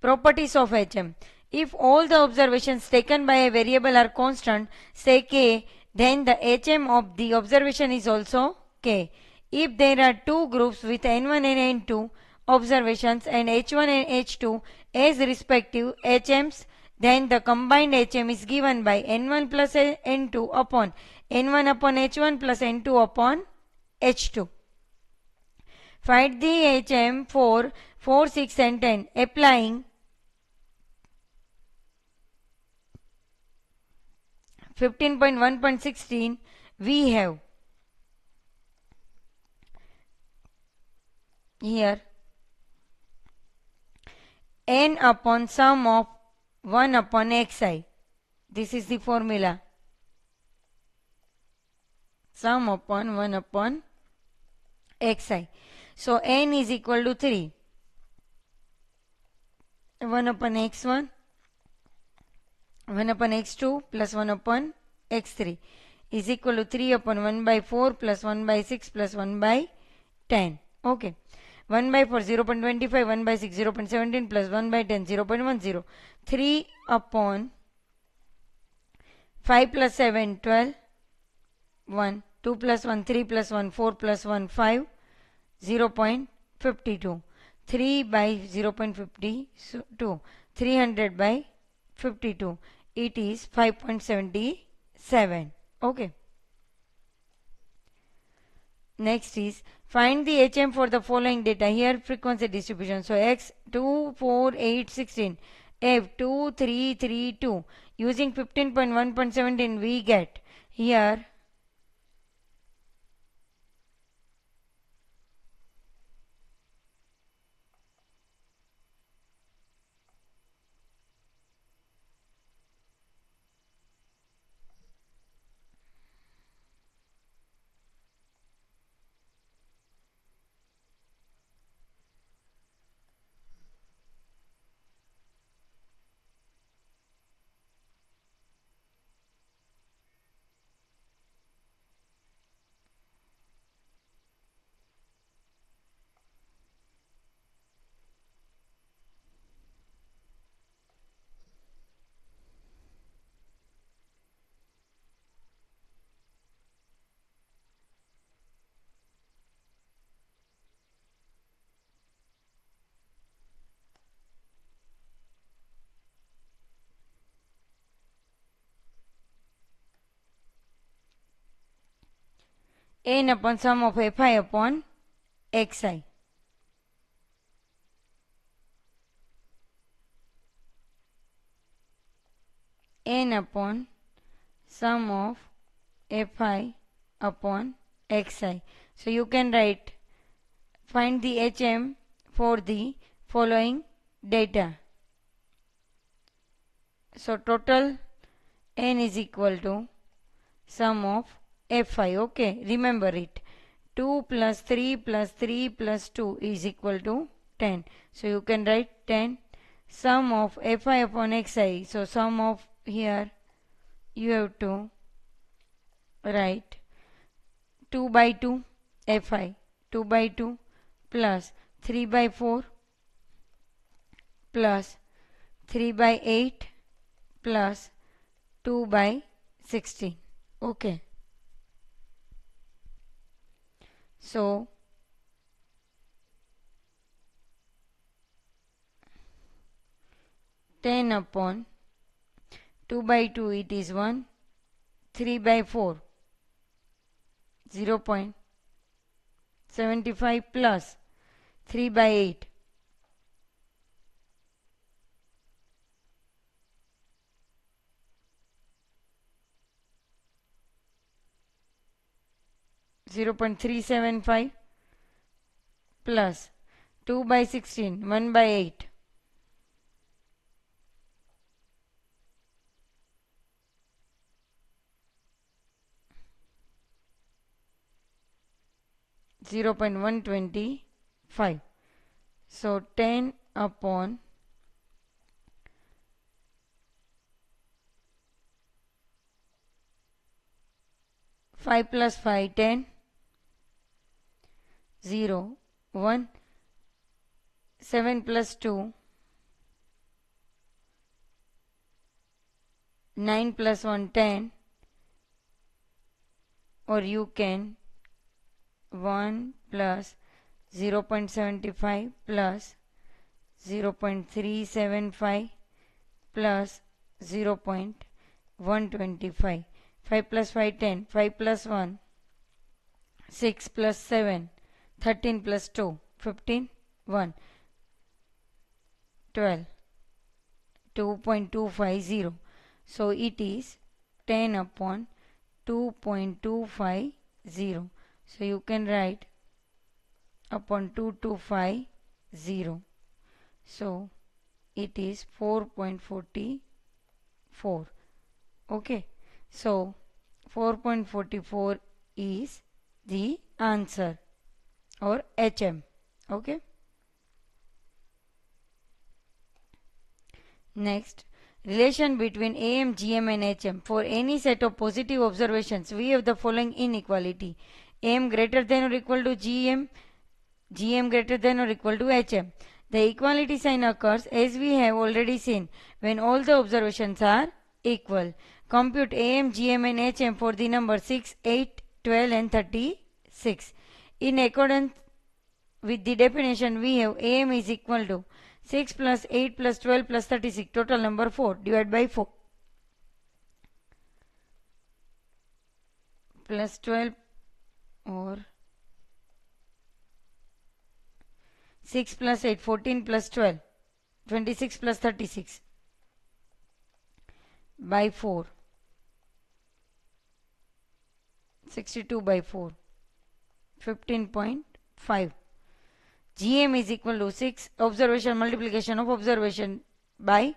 Properties of HM. If all the observations taken by a variable are constant, say k, then the HM of the observation is also k. If there are two groups with n1 and n2 observations and h1 and h2 as respective HMs, then the combined HM is given by n1 plus n2 upon n1 upon h1 plus n2 upon h2. Find the HM for 4, 6 and 10 applying 15.1.16 we have here n upon sum of 1 upon xi. This is the formula. Sum upon 1 upon xi. So n is equal to 3. 1 upon x1, 1 upon x2 plus 1 upon x3 is equal to 3 upon 1 by 4 plus 1 by 6 plus 1 by 10. Okay. 1 by 4 0.25, 1 by 6 0.17 plus 1 by 10 0.10. 3 upon 5 plus 7 12, 1, 2 plus 1 3 plus 1 4 plus 1 5, 0.52. 3 by 0.52, 300 by 52, it is 5.77. Okay. Next is find the HM for the following data. Here frequency distribution. So x 2, 4, 8, 16, f 2, 3, 3, 2. Using 15.1.17 we get here n upon sum of fi upon xi. N upon sum of fi upon xi. So you can write find the HM for the following data. So total n is equal to sum of Fi. Okay, remember it. 2 plus 3 plus 3 plus 2 is equal to 10. So you can write 10 sum of Fi upon Xi. So sum of here you have to write 2 by 2 Fi 2 by 2 plus 3 by 4 plus 3 by 8 plus 2 by 16. Okay. So 10 upon 2 by 2 it is 1, 3 by 4 0.75 plus 3 by 8 0.375 plus 2 by 16 1 by 8 0.125. So 10 upon 5 plus 5 10 0 1 7 plus 2 9 plus 1 10, or you can 1 plus 0.75 plus 0.375 plus 0.125. 5 plus 5 10, 5 plus 1 6 plus 7 13 plus 2 15 1 12 2.250. So it is 10 upon 2.250. So you can write upon 2250. So it is 4.44. Okay. So 4.44 is the answer, or HM. Okay. Next, relation between AM, GM and HM. For any set of positive observations, we have the following inequality. AM greater than or equal to GM, GM greater than or equal to HM. The equality sign occurs, as we have already seen, when all the observations are equal. Compute AM, GM and HM for the numbers 6, 8, 12 and 36. In accordance with the definition, we have AM is equal to 6 plus 8 plus 12 plus 36, total number 4, divided by 4 plus 12, or 6 plus 8 14 plus 12 26 plus 36 by 4 62 by 4 15.5. GM is equal to 6 observation multiplication of observation by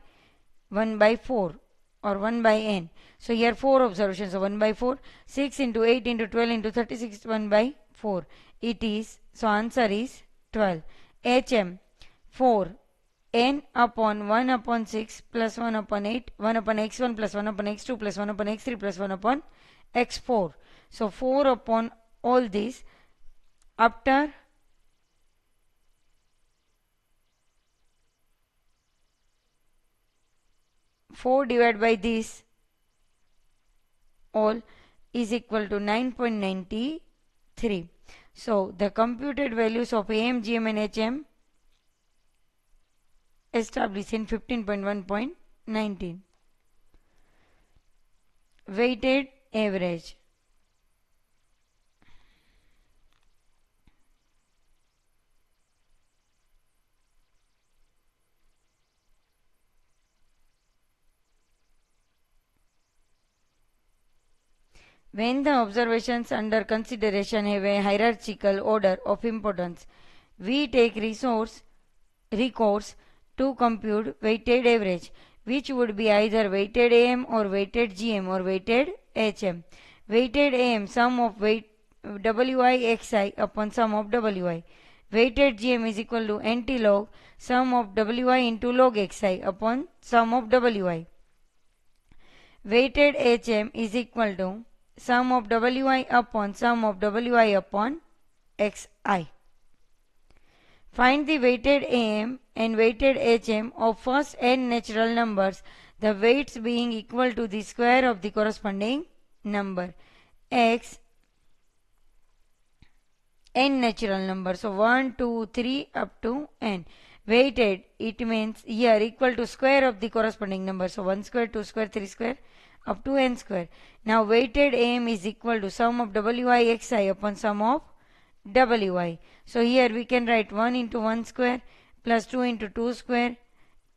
1 by 4, or 1 by n. So here 4 observations, so 1 by 4, 6 into 8 into 12 into 36, 1 by 4. It is, so answer is 12. HM 4 n upon 1 upon 6 plus 1 upon 8, 1 upon x1 plus 1 upon x2 plus 1 upon x3 plus 1 upon x4. So 4 upon all this, after four divided by this all is equal to 9.93. So the computed values of AM, GM and HM established in 15.1.19. Weighted average. When the observations under consideration have a hierarchical order of importance, we take recourse to compute weighted average, which would be either weighted AM or weighted GM or weighted HM. weighted AM sum of weight Wi xi upon sum of Wi. Weighted GM is equal to NT log sum of Wi into log xi upon sum of Wi. Weighted HM is equal to sum of Wi upon sum of Wi upon xi. Find the weighted AM and weighted HM of first n natural numbers, the weights being equal to the square of the corresponding number. X n natural number. So 1, 2, 3 up to n. Weighted, it means here equal to square of the corresponding number. So 1 square, 2 square, 3 square up to n square. Now weighted AM is equal to sum of Wi xi upon sum of Wi. So here we can write 1 into 1 square plus 2 into 2 square,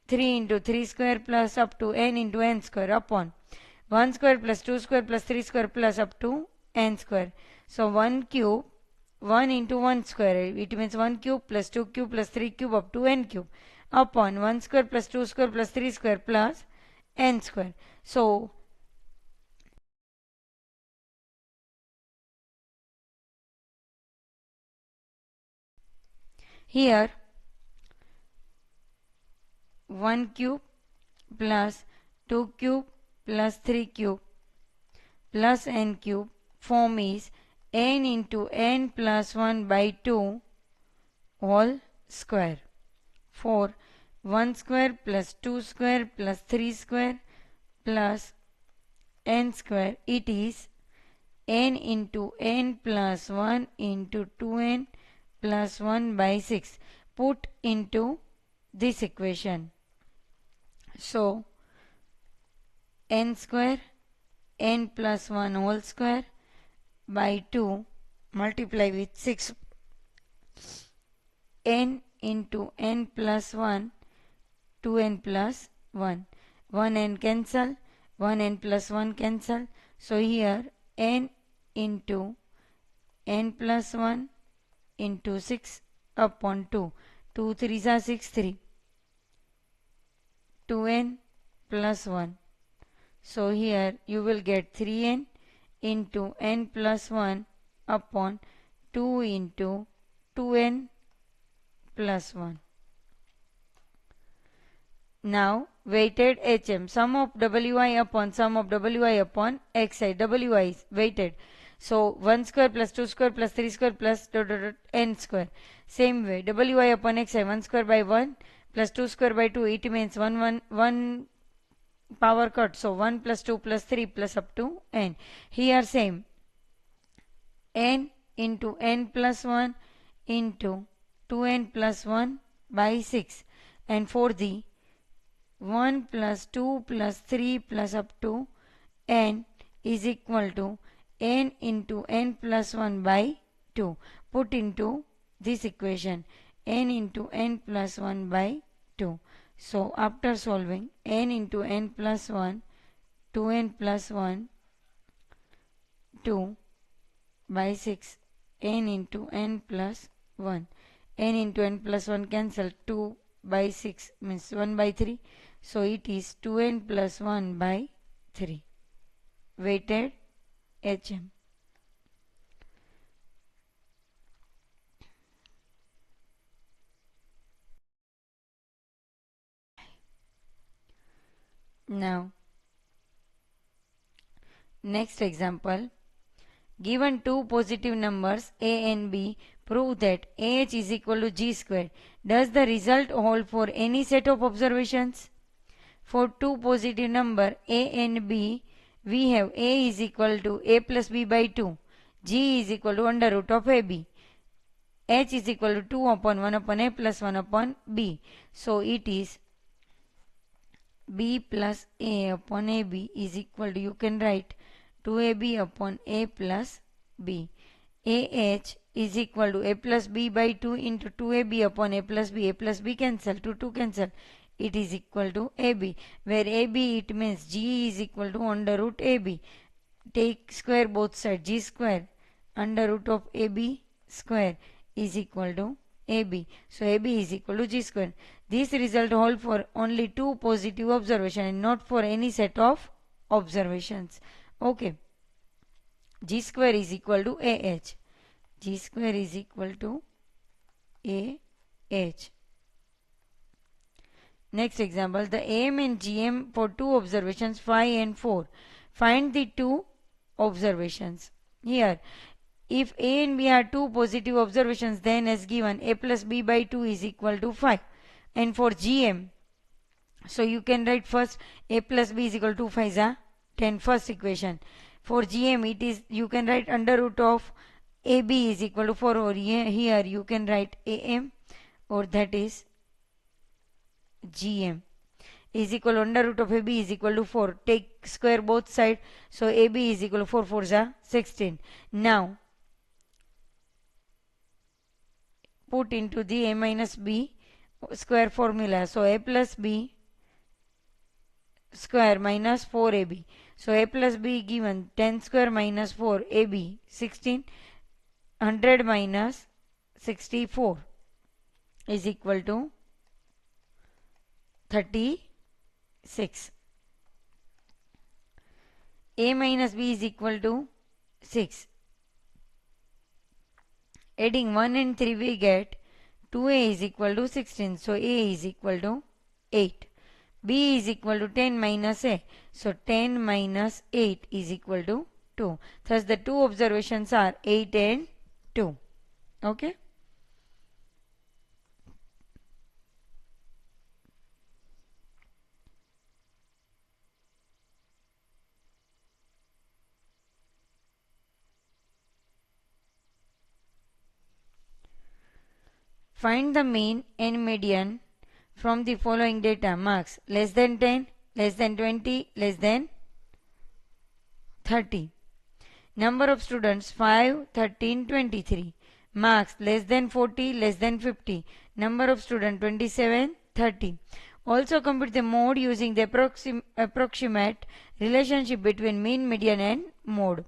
3 into 3 square plus up to n into n square upon 1 square plus 2 square plus 3 square plus up to n square. So 1 cube 1 into 1 square, it means 1 cube plus 2 cube plus 3 cube up to n cube upon 1 square plus 2 square plus 3 square plus n square. So here 1 cube plus 2 cube plus 3 cube plus n cube form is n into n plus 1 by 2 whole square. For 1 square plus 2 square plus 3 square plus n square, it is n into n plus 1 into 2n plus 1 by 6 put into this equation. So n square n plus 1 whole square by 2 multiply with 6 n into n plus 1 2n plus 1 1n cancel 1n plus 1 cancel. So here n into n plus 1 into 6 upon 2 2 3s are 6 3 2n plus 1. So here you will get 3n into n plus 1 upon 2 into 2n plus 1. Now weighted HM sum of Wi upon sum of Wi upon xi. Wi is weighted. So 1 square plus 2 square plus 3 square plus n square. Same way Wi upon xi 1 square by 1 plus 2 square by 2, it means 1 power cut. So 1 plus 2 plus 3 plus up to n. Here same n into n plus 1 into 2n plus 1 by 6, and for the 1 plus 2 plus 3 plus up to n is equal to n into n plus 1 by 2 put into this equation, n into n plus 1 by 2. So after solving n into n plus 1 2n plus 1 2 by 6 n into n plus 1 n into n plus 1 cancel, 2 by 6 means 1 by 3. So it is 2n plus 1 by 3. Weighted HM. Now next example, given two positive numbers a and b, prove that ah is equal to g square. Does the result hold for any set of observations? For two positive number a and b, we have a is equal to a plus b by 2, g is equal to under root of ab, h is equal to 2 upon 1 upon a plus 1 upon b. So it is b plus a upon ab is equal to, you can write 2ab upon a plus b. ah is equal to a plus b by 2 into 2ab upon a plus b. A plus b cancel, 2 cancel. It is equal to ab, where ab it means g is equal to under root ab. Take square both sides, g square under root of ab square is equal to ab. So ab is equal to g square. This result hold for only two positive observations and not for any set of observations. Okay. G square is equal to AH. G square is equal to AH. Next example, the AM and GM for two observations 5 and 4. Find the two observations. Here, if A and B are two positive observations, then as given, A plus B by 2 is equal to 5. And for GM, so you can write first A plus B is equal to 5 is a 10, first equation. For GM, it is, you can write under root of AB is equal to 4, or here you can write AM, or that is GM is equal to under root of AB is equal to 4. Take square both sides. So AB is equal to 4 4 is 16. Now put into the A minus B square formula. So A plus B square minus 4AB. So A plus B given 10 square minus 4 AB 16. 100 minus 64 is equal to 36. A minus B is equal to 6. Adding 1 and 3 we get 2A is equal to 16. So A is equal to 8. B is equal to 10 minus A. So 10 minus 8 is equal to 2. Thus the two observations are 8 and 2. Okay. Find the mean and median from the following data. Marks less than 10, less than 20, less than 30. Number of students 5, 13, 23. Marks less than 40, less than 50. Number of students 27, 30. Also compute the mode using the approximate relationship between mean, median and mode.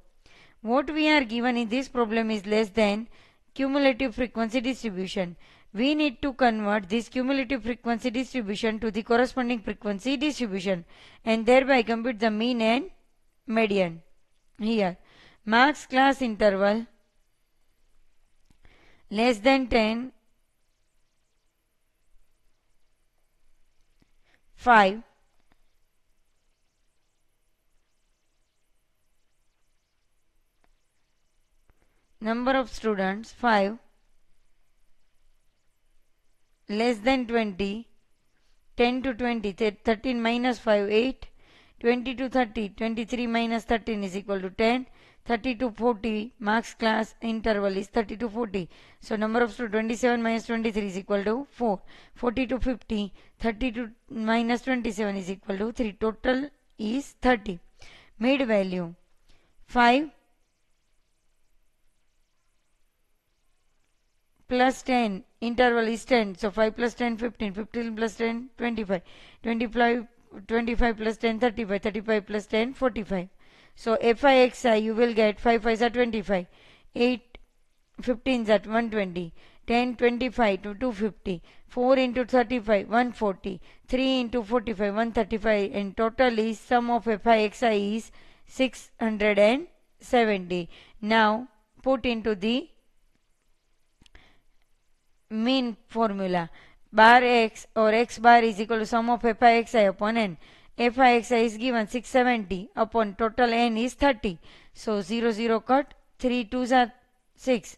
What we are given in this problem is less than cumulative frequency distribution. We need to convert this cumulative frequency distribution to the corresponding frequency distribution and thereby compute the mean and median. Here, marks class interval less than 10, 5, number of students 5, less than 20, 10 to 20, 13 minus 5, 8, 20 to 30, 23 minus 13 is equal to 10, 30 to 40, marks class interval is 30 to 40. So number of students 27 minus 23 is equal to 4, 40 to 50, 30 to minus 27 is equal to 3, total is 30. Mid value 5 plus 10, interval is 10, so 5 plus 10, 15, 15 plus 10, 25, 25 plus 10, 35, 35 plus 10, 45. So Fi xi you will get 5 5 are 25, 8 15 at 120, 10 25 to 250, 4 into 35 140, 3 into 45 135, and total is sum of Fi xi is 670. Now put into the mean formula. Bar x or x bar is equal to sum of Fi xi upon n. Fi xi is given 670 upon total n is 30. So 0 0 cut, 3 2s are 6,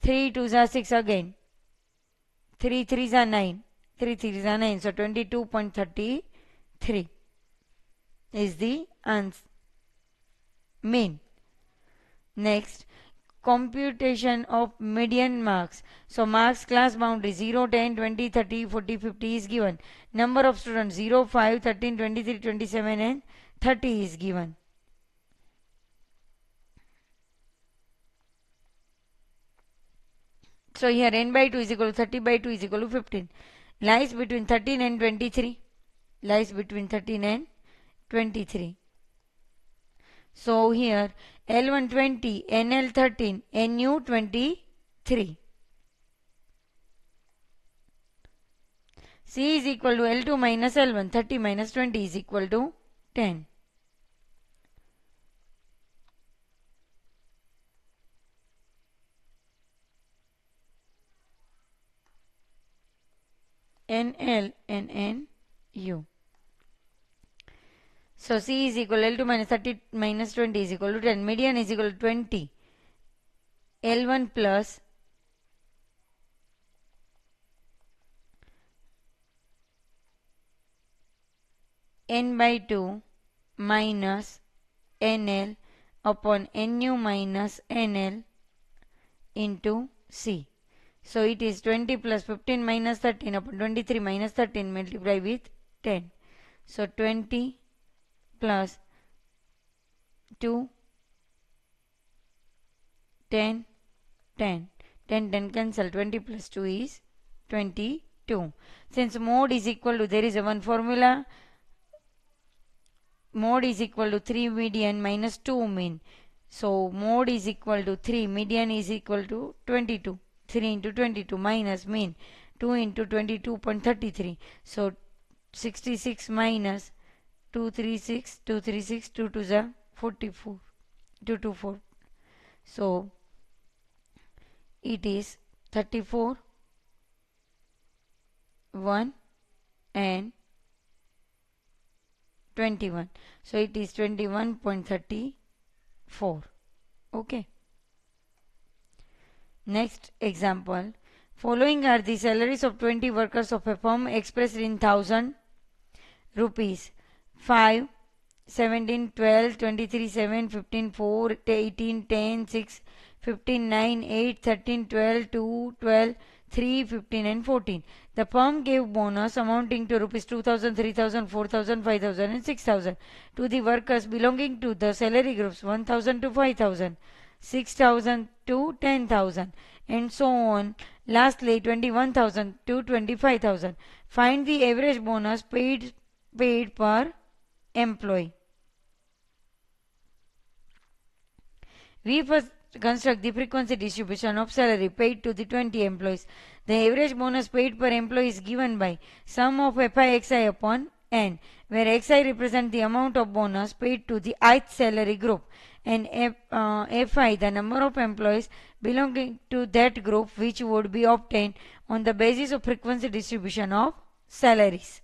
3 2s are 6 again, 3 3s are 9, 3 3s are 9. So 22.33 is the answer mean. Next, computation of median marks. So marks class boundary 0, 10, 20, 30, 40, 50 is given. Number of students 0, 5, 13, 23, 27 and 30 is given. So here n by 2 is equal to 30 by 2 is equal to 15. Lies between 13 and 23. Lies between 13 and 23. So here L1 20, NL 13, NU 23. C is equal to L2 minus L1, 30 minus 20 is equal to 10. NL and NU. So C is equal to L2 minus 30 minus 20 is equal to 10. Median is equal to 20. L1 plus N by 2 minus NL upon NU minus NL into C. So it is 20 plus 15 minus 13 upon 23 minus 13 multiply with 10. So 20 plus 2, 10, 10. 10, 10 cancel. 20 plus 2 is 22. Since mode is equal to, there is a one formula, mode is equal to 3 median minus 2 mean. So mode is equal to 3, median is equal to 22. 3 into 22 minus mean 2 into 22.33. So 66 minus 236, 236, 2 to the 44, 224. So it is 34, 1 and 21. So it is 21.34. Okay. Next example. Following are the salaries of 20 workers of a firm expressed in 1000 rupees. 5, 17, 12, 23, 7, 15, 4, 18, 10, 6, 15, 9, 8, 13, 12, 2, 12, 3, 15 and 14. The firm gave bonus amounting to rupees 2000, 3000, 4000, 5000 and 6000 to the workers belonging to the salary groups 1000 to 5000, 6000 to 10,000 and so on. Lastly 21,000 to 25,000. Find the average bonus paid per employee. We first construct the frequency distribution of salary paid to the 20 employees. The average bonus paid per employee is given by sum of Fi Xi upon N, where Xi represents the amount of bonus paid to the ith salary group and Fi the number of employees belonging to that group which would be obtained on the basis of frequency distribution of salaries.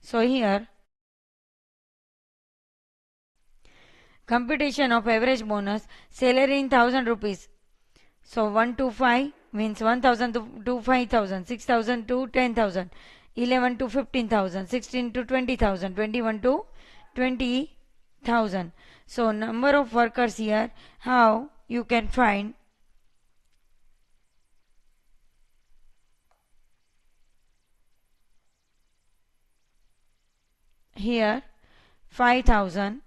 So here computation of average bonus, salary in 1000 rupees. So 1 to 5 means 1000 to 5000, 6000 to 10,000, 11 to 15,000, 16 to 20,000, 21 to 20,000. So number of workers here, how you can find? Here 5000,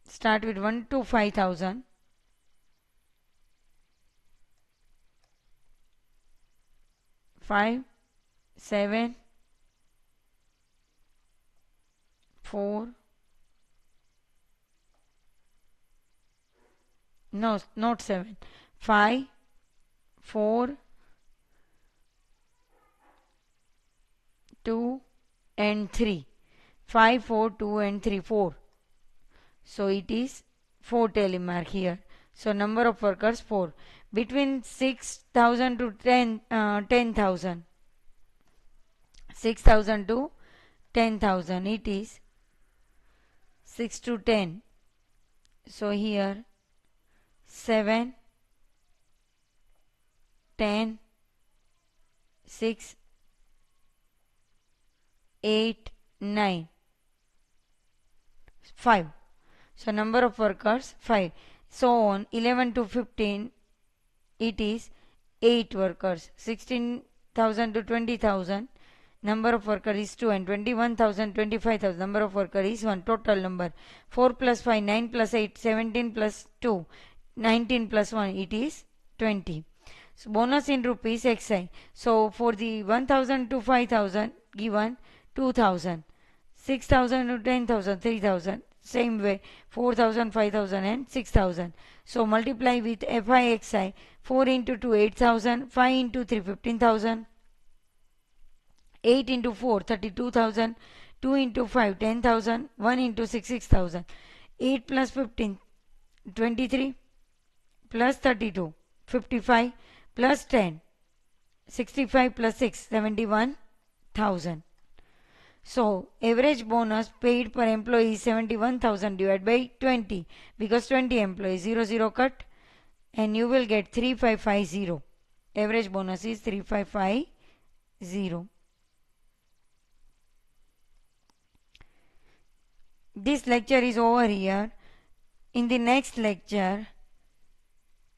start with 1 to 5000, 5, 7, 4, no, not 7, 5, 4, 2 and 3. 5, 4, 2 and 3, 4. So it is 4 telemark here. So number of workers 4. Between 6,000 to 10,000. 6,000 to 10,000 it is 6 to 10. So here 7, 10, 6, 8, 9, 5. So number of workers 5. So on 11 to 15 it is 8 workers. 16,000 to 20,000 number of workers is 2 and 21,000 25,000 number of workers is 1. Total number 4 plus 5 9 plus 8 17 plus 2 19 plus 1 it is 20. So bonus in rupees Xi. So for the 1000 to 5000 given 2000, 6000 to 10,000 3000, same way 4000 5000 and 6000. So multiply with Fi Xi. 4 into 2 8000, 5 into 3 15,000, 8 into 4 32,000, 2 into 5 10,000, 1 into 6 6,000, 8 plus 15 23, plus 32, 55 plus 10, 65 plus 6, 71,000. So average bonus paid per employee is 71,000 divided by 20 because 20 employees, 0 cut, and you will get 3550. Average bonus is 3550. This lecture is over here. In the next lecture,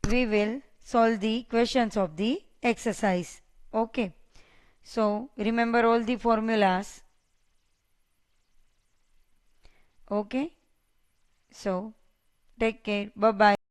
we will solve the questions of the exercise. Okay. So remember all the formulas. Okay. So take care. Bye bye.